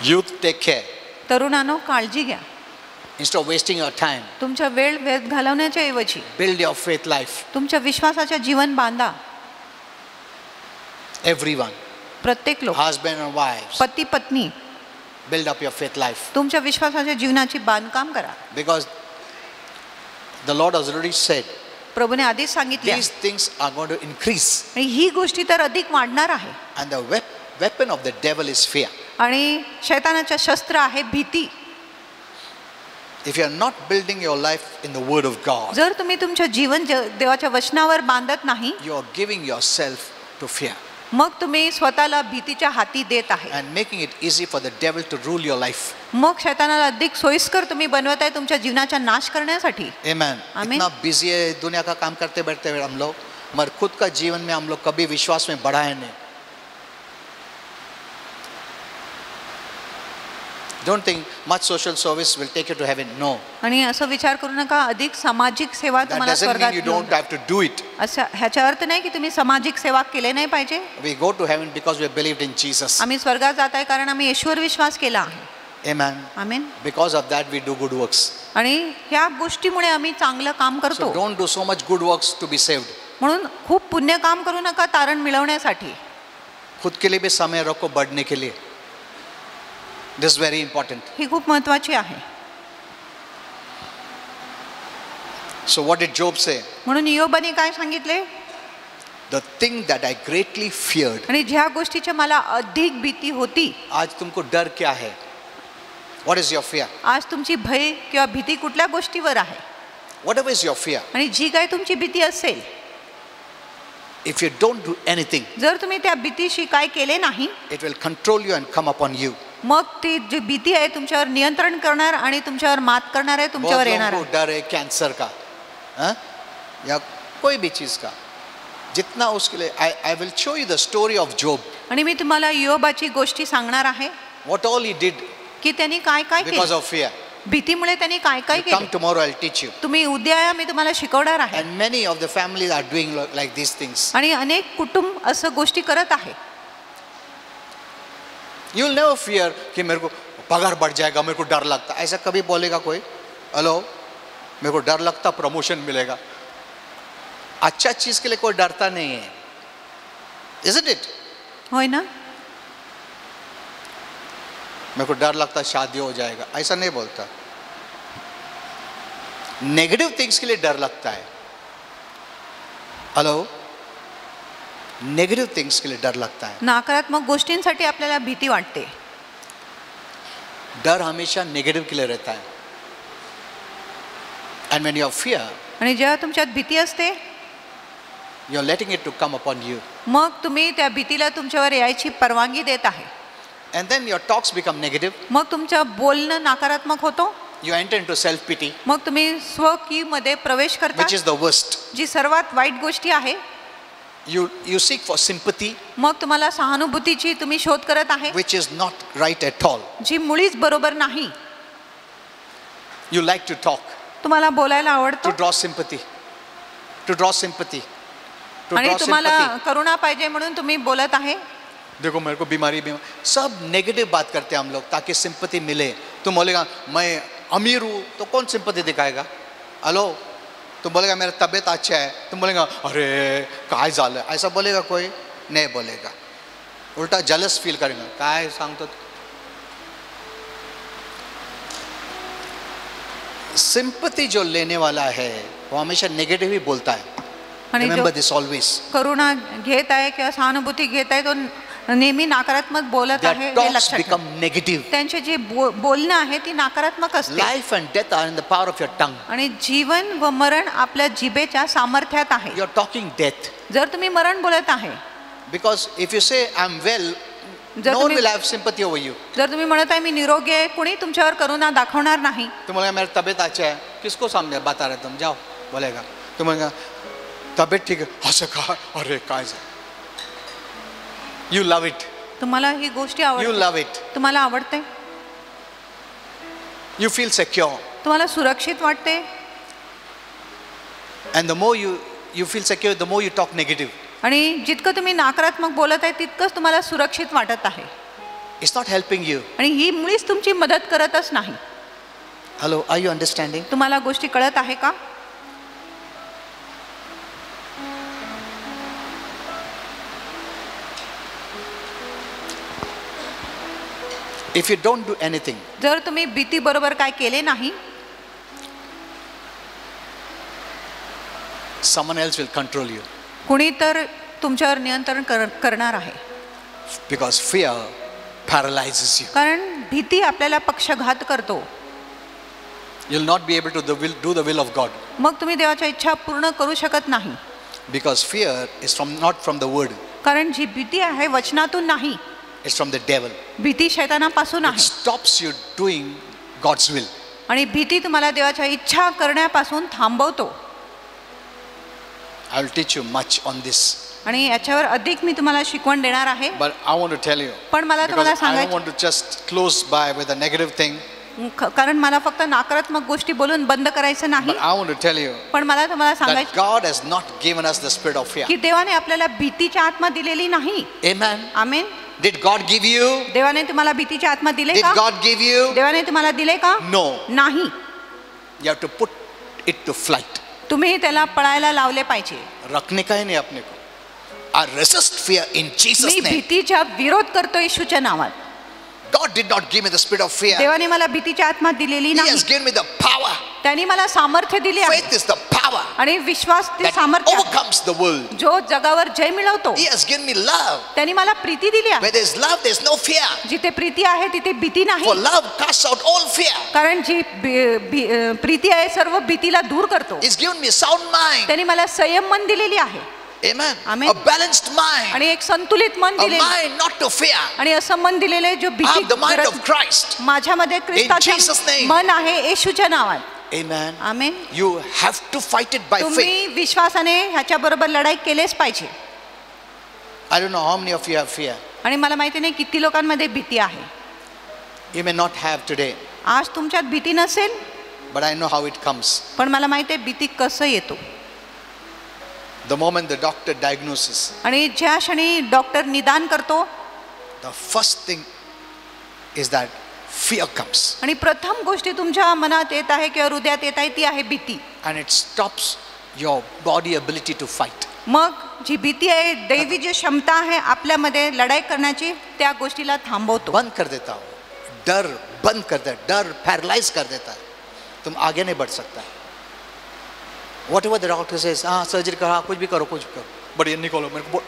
Youth, take care. तरुणांनो, काळजी घ्या. Instead of wasting your time, तुमचा वेळ व्यर्थ घालवण्याच्या ऐवजी build your faith life. तुमच्या विश्वासाच्या जीवन बांधा. Everyone, प्रत्येक लोक, husband and wives, पती पत्नी, build up your faith life. तुमच्या विश्वासाच्या जीवनाची बांधकाम करा. Because the Lord has already said, प्रभूने आधीच सांगितले these things are going to increase. आणि ही गोष्टी तर अधिक वाढणार आहे. And the weapon of the devil is fear. आणि शैतानाच्या शस्त्र आहे भीती. If you are not building your life in the word of God, जर तुम्ही तुमचं जीवन देवाच्या वचनावर बांधत नाही, you are giving yourself to fear मग तुम्ही स्वतःला भीतीच्या हाती देत आहे. and making it easy for the devil to rule your life. मग शैतानाला अधिक सोयीस्कर तुम्ही बनवत आहे तुमच्या जीवनाचा नाश करण्यासाठी. Amen. Amen. इतना बिजी है दुनिया का काम करते बैठते हुए हम लोग, मगर खुद का जीवन में हम लोग कभी विश्वास में बढ़ा है नहीं. Don't think much social service will take you to heaven. No. आणि असं विचार करू नका अधिक सामाजिक सेवा That तुम्हाला doesn't mean स्वर्गात you घेऊन don't have to do it. असं ह्याचा अर्थ नाही की तुम्ही सामाजिक सेवा केले नाही पाहिजे. We go to heaven because we have believed in Jesus. आम्ही स्वर्गात जात आहे कारण आम्ही येशूवर विश्वास केला आहे. Amen. Amen. Because of that we do good works. आणि ह्या गोष्टीमुळे आम्ही चांगलं काम So करतो. don't do so much good works to be saved. म्हणून खूप पुण्य काम करू नका तारण मिळवण्यासाठी. खुद के लिए भी समय रखो बढ़ने के लिए. This is very important. ही खूप महत्त्वाची आहे. So what did Job say? म्हणून इयोबाने काय सांगितले? The thing that I greatly feared. आणि ज्या गोष्टीची मला अधिक भीती होती. आज तुमको डर क्या है? What is your fear? आज तुमची भय किंवा भीती कुठल्या गोष्टीवर आहे? Whatever is your fear, आणि जी काय तुमची भीती असेल, if you don't do anything, जर तुम्ही त्या भीतीशी काय केले नाही, it will control you and come upon you. मग ती जी भीती आहे तुमच्यावर नियंत्रण करणार आणि तुमच्यावर मात करणार आहे, तुमच्यावर बहुत येणार लोगों आहे. को डर है कैंसर का, हाँ? या कोई भी चीज का. जितना उसके लिए I will show you the story of Job. आणि मी तुम्हाला इयोबाची गोष्टी सांगणार आहे What all he did की त्यांनी काय काय because केलं. of fear. भीतीमुळे त्यांनी काय काय You come केलं. tomorrow, I'll teach you. तुम्ही उद्या या, मी तुम्हाला शिकवणार आहे. And many of the families are doing like these things. आणि अनेक कुटुंब असं गोष्टी करत आहे. You'll never fear कि मेरे को पगार बढ़ जाएगा, मेरे को डर लगता. ऐसा कभी बोलेगा कोई? हेलो, मेरे को डर लगता प्रमोशन मिलेगा. अच्छा चीज के लिए कोई डरता नहीं है. Isn't it? होय ना. मेरे को डर लगता शादी हो जाएगा, ऐसा नहीं बोलता. नेगेटिव थिंग्स के लिए डर लगता है. हेलो, नेगेटिव थिंग्स के लिए डर लगता है. नकारात्मक गोष्टींसाठी आपल्याला भीती वाटते. डर हमेशा नेगेटिव के लिए रहता है. And when you have fear, आणि जेव्हा तुमच्यात भीती असते, you are letting it to come upon you. मग तुम्ही त्या भीतीला तुमच्यावर यायची परवानगी देत आहे. And then your talks become negative. मग तुमचं बोलणं नकारात्मक होतो. You enter into self-pity, मग तुम्ही स्वकीमध्ये प्रवेश करता, which is the worst. जी सर्वात वाईट गोष्टी आहे. You seek for sympathy, मग तुम्हाला सहानुभूतीची तुम्ही शोध करत आहे, which is not right at all. जी मुळीच बरोबर नाही. You like to talk, तुम्हाला बोलायला to आवडतं draw sympathy, to draw sympathy, to आणि draw तुम्हाला sympathy. करुणा पाहिजे म्हणून तुम्ही बोलत आहे. देखो मेरे को बीमारी सब नेगेटिव बात करते हैं हम लोग ताकि सिंपैथी मिले. तुम बोलेगा मैं अमीर हूँ तो कौन सिंपैथी दिखाएगा? हेलो, तुम बोलेगा मेरा तबीयत अच्छा है, तुम बोलेगा अरे काय झालं, ऐसा बोलेगा कोई? नहीं बोलेगा. उल्टा जलस फील करेगा, काय सांगतो. सिंपैथी जो लेने वाला है वो हमेशा नेगेटिव ही बोलता है. आणि जो रिमेंबर दिस ऑलवेज. करुणा घेत आहे किंवा सहानुभूती घेत आहे तो नेहमी नकारात्मक बोलत आहे, Their हे talks लक्षात become ठेवा. negative. त्यांचे जे बोलणं आहे ती नकारात्मक असते. Life and death are in the power of your tongue. आणि जीवन व मरण आपल्या जिभेच्या सामर्थ्यात आहे. You are talking death. जर तुम्ही मरण बोलत आहे, Because if you say I'm well, जर no one तुम्ही will have sympathy over you. जर तुम्ही म्हणत आहे मी निरोगी आहे, कुणी तुमच्यावर करुणा दाखवणार नाही. तुम बोलेगा मेरा तबीयत अच्छा है, किसको सामने बता रहे तुम, जाओ बोलेगा. तुम बोलेगा तबीयत ठीक है, असं का, अरे काय झालं. You love it. तुम्हाला ही गोष्टी You आवडते, love it. तुम्हाला आवडते, You feel secure. तुम्हाला सुरक्षित वाटते. And the more you feel secure, the more you talk negative. आणि जितकं तुम्ही नकारात्मक बोलत आहे तितकंच तुम्हाला सुरक्षित वाटत आहे. It's not helping you. आणि ही मुळीच तुमची मदत करतच नाही. Hello, are you understanding? तुम्हाला गोष्टी कळत आहे का? If you don't do anything, जर तुम्ही भीती बरोबर काय केले नाही, someone else will control you. कुणी तर तुमच्यावर नियंत्रण करणार आहे. Because fear paralyzes you. कारण भीती आपल्याला पक्षघात करतो. You'll not be able to do the will of God. मग तुम्ही देवाच्या इच्छा पूर्ण करू शकत नाही. Because fear is not from the word. कारण जी भीती आहे वचनातून नाही, It's from the devil. भीती शैतानापासून It आहे. stops you doing God's will. आणि भीती तुम्हाला देवाच्या इच्छा करण्यापासून थांबवतो. I will teach you much on this. आणि याच्यावर अधिक मी तुम्हाला शिकवण देणार आहे. But I want to tell you, पण मला because तुम्हाला I don't सांगायचं, want to just close by with a negative thing, कारण मला फक्त नकारात्मक गोष्टी बोलून बंद करायचं नाही. but I want to tell you पण मला तुम्हाला that सांगायचं God has not given us the spirit of fear. की देवाने आपल्याला भीतीची आत्मा दिलेली नाही. Amen. Amen. Did God give you? देवाने तुम्हाला भीतीची आत्मा दिले Did का? God give you? देवाने तुम्हाला दिले का? No. नाही. You have to put it to flight. तुम्ही त्याला पळायला लावले पाहिजे. रखने का ही नहीं अपने को. I resist fear in Jesus' me name. भीतीचा विरोध करतो येशूच्या नावात. God did not give me the spirit of fear. देवाने मला भीतीची आत्मा दिलेली He नाही. has given me the power. त्यांनी मला सामर्थ्य दिले आहे. Faith is the power आणि विश्वास ते that सामर्थ्य आहे, overcomes the world. जो जगावर जय मिळवतो. He has given me love. त्यांनी मला प्रीती दिली आहे. Where there is love, there is no fear. जिथे प्रीती आहे तिथे भीती For नाही. love casts out all fear. कारण जी प्रीती आहे सर्व भीतीला दूर करतो. He's given me sound mind. त्यांनी मला संयम मन दिलेली आहे. Amen. Amen. A balanced mind. आणि एक संतुलित मन A दिलेले mind not to fear. आणि असं मन दिलेले जो I भीती have the mind करत- of Christ. माझ्यामध्ये Jesus' name. ख्रिस्ताचे मन आहे येशूच्या नावात. Amen. Amen. You have to fight it by faith. तुम्ही विश्वासाने ह्याच्या बरोबर लढाई केलेच पाहिजे. I don't know how many of you have fear. आणि मला माहिती नाही किती लोकांमध्ये भीती आहे. You may not have today, आज तुमच्यात भीती नसेल, but I know how it comes. पण मला माहिती आहे भीती कसं येतो. The moment the doctor diagnoses, आणि ज्या क्षणी डॉक्टर निदान करतो, the first thing is that fear comes. आणि प्रथम गोष्टी तुमच्या मनात येत आहे किंवा हृदयात येत आहे ती आहे भीती. And it stops your body ability to fight. मग जी भीती आहे, दैवी जी क्षमता आहे आपल्यामध्ये लढाई करण्याची, त्या गोष्टीला थांबवतो. बंद कर देता हो. डर बंद कर देता, डर पैरालाइज कर देता है. तुम आगे नहीं बढ़ सकता. Whatever the doctor says, surgery करो, कुछ भी करो, but ये निकालो मेरे को.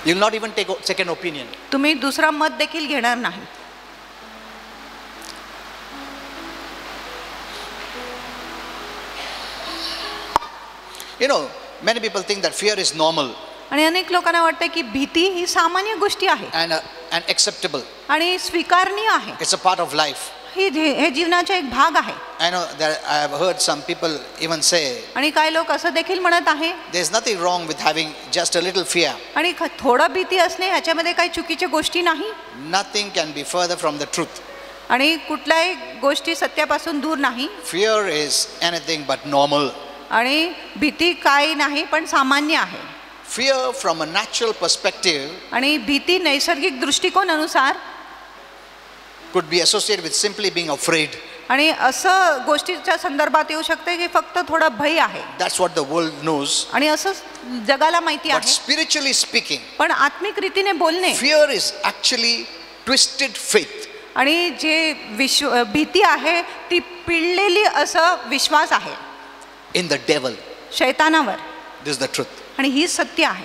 You will not even take a second opinion. तुम्ही दुसरा मत देखील घेणार नाही. You know, many people think that fear is normal आणि अनेक लोकांना वाटतं की भीती ही सामान्य गोष्टी आहे and acceptable. आणि स्वीकारनीय आहे. It's a part of life. हे जीवनाचा एक भाग आहे. I know that I have heard some people even say आणि काही लोक असं देखील म्हणत आहे, there's nothing wrong with having just a little fear. आणि थोडं भीती असणे ह्याच्यामध्ये काही चुकीच्या गोष्टी नाही. Nothing can be further from the truth. आणि कुठल्याही गोष्टी सत्यापासून दूर नाही. Fear is anything but normal. आणि भीती काही नाही पण सामान्य आहे. Fear from a natural perspective आणि भीती नैसर्गिक दृष्टिकोनानुसार could be associated with simply being afraid. आणि असं गोष्टीच्या संदर्भात येऊ शकते की फक्त थोडं भय आहे. That's what the world knows. आणि असं जगाला माहिती But आहे. spiritually speaking, पण आत्मिक रीतीने बोलणे fear is actually twisted faith. आणि जे भीती आहे ती पिळलेली असं विश्वास आहे In the devil. शैतानावर. This is the truth. आणि ही सत्य आहे.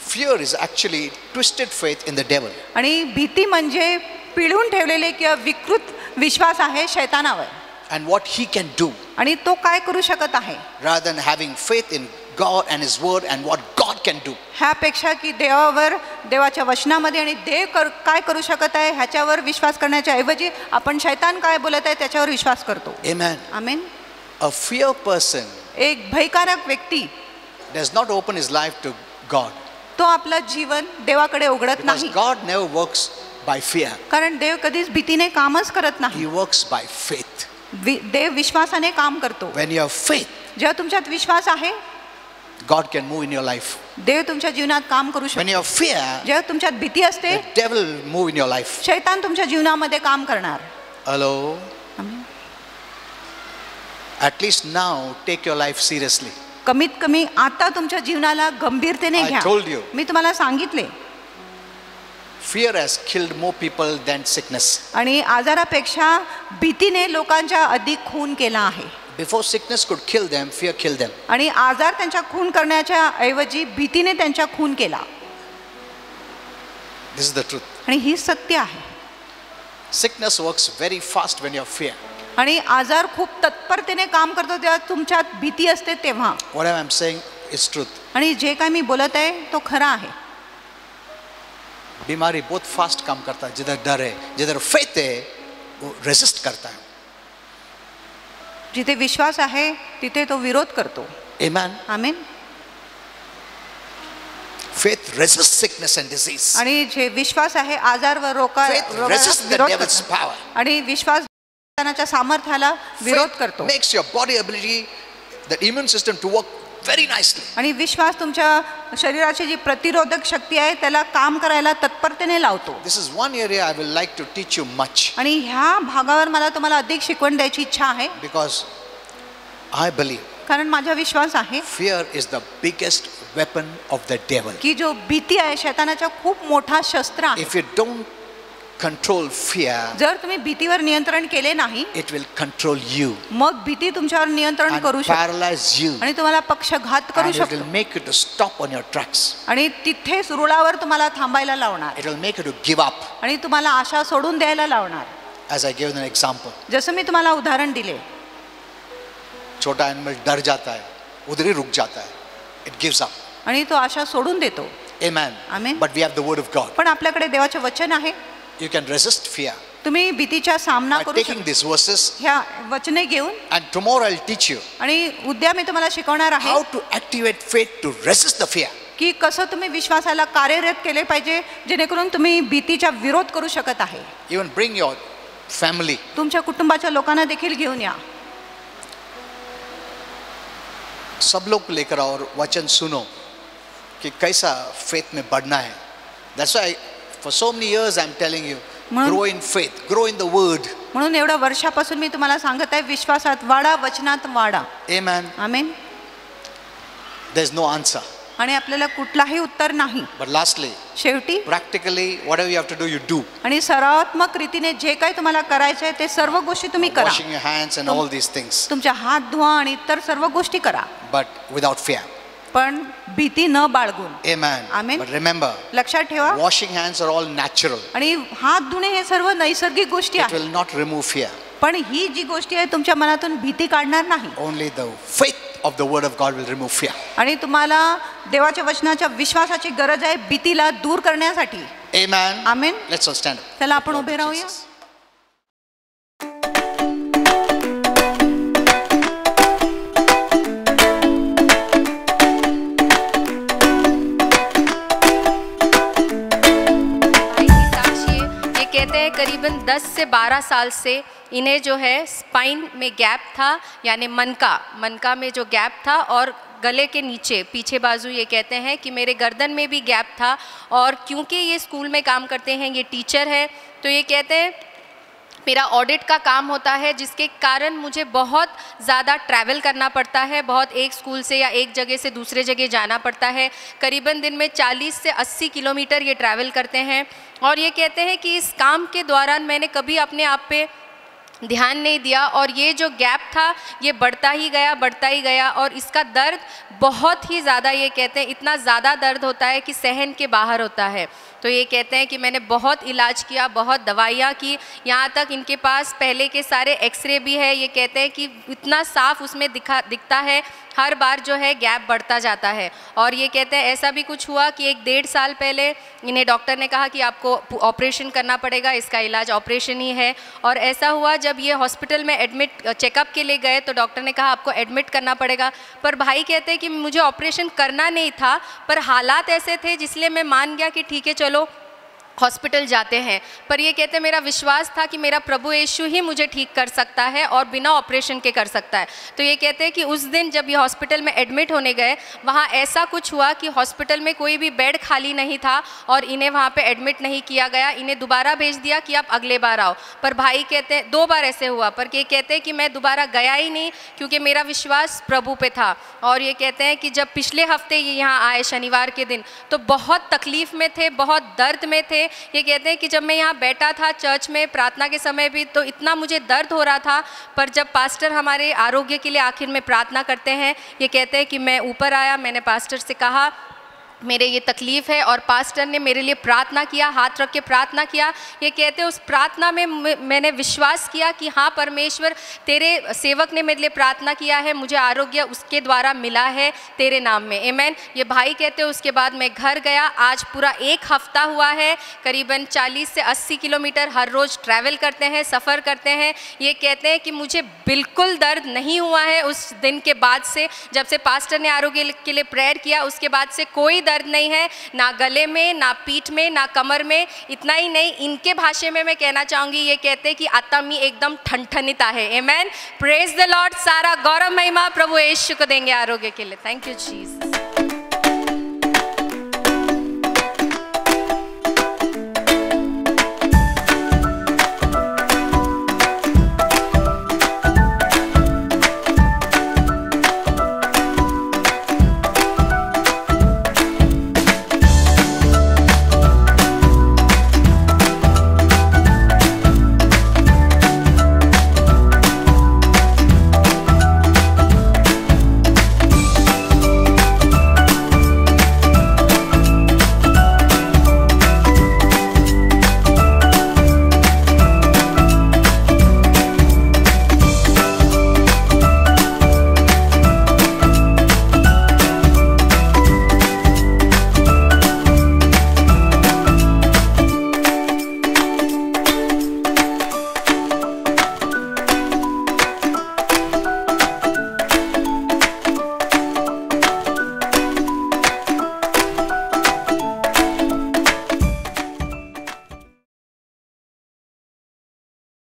Fear is actually twisted faith in the devil. आणि भीती म्हणजे पिळून ठेवलेले किंवा विकृत विश्वास आहे शैतानावर. And what he can do आणि तो काय करू शकत आहे rather than having faith in God and his word and what God can do. ह्यापेक्षा की देवावर, देवाच्या वचनामध्ये आणि देव काय करू शकत आहे ह्याच्यावर विश्वास करण्याच्या ऐवजी आपण शैतान काय बोलत आहे त्याच्यावर विश्वास करतो. Amen. Amen. A fear person एक भयकारक व्यक्ती does not open his life to God तो आपलं जीवन देवाकडे उघडत because नाही. God never works by fear. कारण देव कधीच भीतीने कामच करत नाही. He works by faith. देव विश्वासाने काम करतो. When you have faith, जेव्हा तुमच्यात विश्वास आहे God can move in your life. देव तुमच्या जीवनात काम करू When शकतो. you have fear, जेव्हा तुमच्यात भीती असते the devil will move in your life. शैतान तुमच्या जीवनामध्ये काम करणार. Hello? Amen. At least now, take your life seriously. कमीत कमी आता तुमच्या जीवनाला गंभीरतेने I घ्या. told you. मी तुम्हाला सांगितले. Fear has killed more people than sickness. आणि आजारापेक्षा भीतीने लोकांच्या अधिक खून केला आहे. Before sickness could kill them, fear killed them. आणि आजार त्यांच्या खून करण्याच्या ऐवजी भीतीने त्यांच्या खून केला. This is the truth. आणि ही सत्य आहे. Sickness works very fast when you have fear. आणि आजार खूप तत्परतेने काम करतो जेव्हा तुमच्यात भीती असते तेव्हा. Whatever I'm saying is truth. आणि जे काय मी बोलत आहे तो खरा आहे. बीमारी बहुत फास्ट काम करता है. जिधर डर है, जिधर faith है, वो रेजिस्ट करता है. जिथे विश्वास आहे तिथे तो विरोध करतो. Amen. Amen. Faith resists sickness and disease. आणि जे विश्वास आहे आजार व Faith resists the devil's power. आणि विश्वास शैतानाच्या सामर्थ्याला विरोध Faith करतो. makes your body ability, the immune system to work very nicely. आणि विश्वास तुमच्या शरीराची जी प्रतिरोधक शक्ती आहे त्याला काम करायला तत्परतेने लावतो. This is one area I will like to teach you much. आणि ह्या भागावर मला तुम्हाला अधिक शिकवण द्यायची इच्छा आहे. Because I believe कारण माझा विश्वास आहे fear is the biggest weapon of the devil. की जो भीती आहे शैतानाचा खूप मोठा शस्त्र आहे. If you don't control fear, जर तुम्ही भीतीवर नियंत्रण केले नाही it will control you मग भीती तुमच्यावर नियंत्रण and करू शकते paralyze you, आणि तुम्हाला पक्षघात करू and it शकतो will make you to stop on your tracks. आणि तिथेच रुळावर तुम्हाला थांबायला लावणार It will make you to give up. आणि तुम्हाला आशा सोडून द्यायला लावणार. As I gave an example, जसं मी तुम्हाला उदाहरण दिले, छोटा एनिमल डर जाता है, उधर ही रुक जाता है, it gives up. आणि तो आशा सोडून देतो. Amen. Amen. But we have the word of God. पण आपल्याकडे देवाचे वचन आहे. You can resist fear तुम्ही भीतीचा सामना by करू taking शकता these verses, ह्या वचने घेऊन. and tomorrow I'll teach you आणि उद्या मी तुम्हाला शिकवणार आहे how to activate faith to resist the fear. की कसं तुम्ही विश्वासाला कार्यरत केले पाहिजे जेणेकरून तुम्ही भीतीचा विरोध करू शकत आहे. Even bring your family. तुमच्या कुटुंबाच्या लोकांना देखील घेऊन या. सब लोग को लेकर आओ और वचन सुनो कि कैसा faith में बढ़ना है. That's why for so many years I'm telling you, grow in faith, grow in the word. म्हणून एवढ्या वर्षापासून मी तुम्हाला सांगत आहे विश्वासात वाढा, वचनात वाढा. Amen. आमेन. There's no answer. आणि आपल्याला कुठलाही उत्तर नाही. But lastly, शेवटी practically whatever you have to do, you do. आणि सरावात्मक रीतीने जे काही तुम्हाला करायचे आहे ते सर्व गोष्टी तुम्ही करा. Washing your hands and all these things. तुमचे हात धुवा आणि इतर सर्व गोष्टी करा. But without fear. पण भीती न बाळगून. Amen. Amen. But remember, लक्षात ठेवा washing hands are all natural. आणि हात धुणे हे सर्व नैसर्गिक गोष्टी It आहेत. will not remove fear. पण ही जी गोष्टी आहे तुमच्या मनातून भीती काढणार नाही. Only the faith of the word of God will remove fear. आणि तुम्हाला देवाच्या वचनाच्या विश्वासाची गरज आहे भीतीला दूर करण्यासाठी. Amen. Amen. Let's all stand up. चला आपण उभे राहूया. कहते हैं करीबन 10 से 12 साल से इन्हें जो है स्पाइन में गैप था, यानी मनका में जो गैप था और गले के नीचे पीछे बाजू, ये कहते हैं कि मेरे गर्दन में भी गैप था. और क्योंकि ये स्कूल में काम करते हैं, ये टीचर है, तो ये कहते हैं मेरा ऑडिट का काम होता है जिसके कारण मुझे बहुत ज़्यादा ट्रैवल करना पड़ता है. बहुत एक स्कूल से या एक जगह से दूसरे जगह जाना पड़ता है. करीबन दिन में 40 से 80 किलोमीटर ये ट्रैवल करते हैं. और ये कहते हैं कि इस काम के दौरान मैंने कभी अपने आप पे ध्यान नहीं दिया और ये जो गैप था ये बढ़ता ही गया और इसका दर्द बहुत ही ज़्यादा, ये कहते हैं इतना ज़्यादा दर्द होता है कि सहन के बाहर होता है. तो ये कहते हैं कि मैंने बहुत इलाज किया, बहुत दवाइयाँ की, यहाँ तक इनके पास पहले के सारे एक्सरे भी है. ये कहते हैं कि इतना साफ उसमें दिखता है, हर बार जो है गैप बढ़ता जाता है. और ये कहते हैं ऐसा भी कुछ हुआ कि 1-1.5 साल पहले इन्हें डॉक्टर ने कहा कि आपको ऑपरेशन करना पड़ेगा, इसका इलाज ऑपरेशन ही है. और ऐसा हुआ जब ये हॉस्पिटल में एडमिट चेकअप के लिए गए तो डॉक्टर ने कहा आपको एडमिट करना पड़ेगा. पर भाई कहते हैं कि मुझे ऑपरेशन करना नहीं था, पर हालात ऐसे थे जिसलिए मैं मान गया कि ठीक है चलो हॉस्पिटल जाते हैं. पर ये कहते हैं मेरा विश्वास था कि मेरा प्रभु यीशु ही मुझे ठीक कर सकता है और बिना ऑपरेशन के कर सकता है. तो ये कहते हैं कि उस दिन जब ये हॉस्पिटल में एडमिट होने गए, वहाँ ऐसा कुछ हुआ कि हॉस्पिटल में कोई भी बेड खाली नहीं था और इन्हें वहाँ पे एडमिट नहीं किया गया. इन्हें दोबारा भेज दिया कि आप अगले बार आओ. पर भाई कहते हैं 2 बार ऐसे हुआ, पर ये कहते हैं कि मैं दोबारा गया ही नहीं क्योंकि मेरा विश्वास प्रभु पे था. और ये कहते हैं कि जब पिछले हफ्ते ये यहाँ आए शनिवार के दिन तो बहुत तकलीफ़ में थे, बहुत दर्द में थे. ये कहते हैं कि जब मैं यहाँ बैठा था चर्च में प्रार्थना के समय भी तो इतना मुझे दर्द हो रहा था, पर जब पास्टर हमारे आरोग्य के लिए आखिर में प्रार्थना करते हैं, ये कहते हैं कि मैं ऊपर आया, मैंने पास्टर से कहा मेरे ये तकलीफ़ है और पास्टर ने मेरे लिए प्रार्थना किया, हाथ रख के प्रार्थना किया. ये कहते हैं उस प्रार्थना में मैंने विश्वास किया कि हाँ परमेश्वर तेरे सेवक ने मेरे लिए प्रार्थना किया है, मुझे आरोग्य उसके द्वारा मिला है तेरे नाम में. आमेन. ये भाई कहते हैं उसके बाद मैं घर गया. आज पूरा 1 हफ्ता हुआ है, करीबन 40 से 80 किलोमीटर हर रोज़ ट्रैवल करते हैं, सफ़र करते हैं. ये कहते हैं कि मुझे बिल्कुल दर्द नहीं हुआ है उस दिन के बाद से, जब से पास्टर ने आरोग्य के लिए प्रेयर किया उसके बाद से कोई दर्द दर्द नहीं है, ना गले में, ना पीठ में, ना कमर में। इतना ही नहीं, इनके भाषा में मैं कहना चाहूँगी, ये कहते हैं कि आता मी एकदम ठनठनित है। आमेन, प्रेज द लॉर्ड। सारा गौरव महिमा प्रभु यीशु को देंगे आरोग्य के लिए। Thank you Jesus.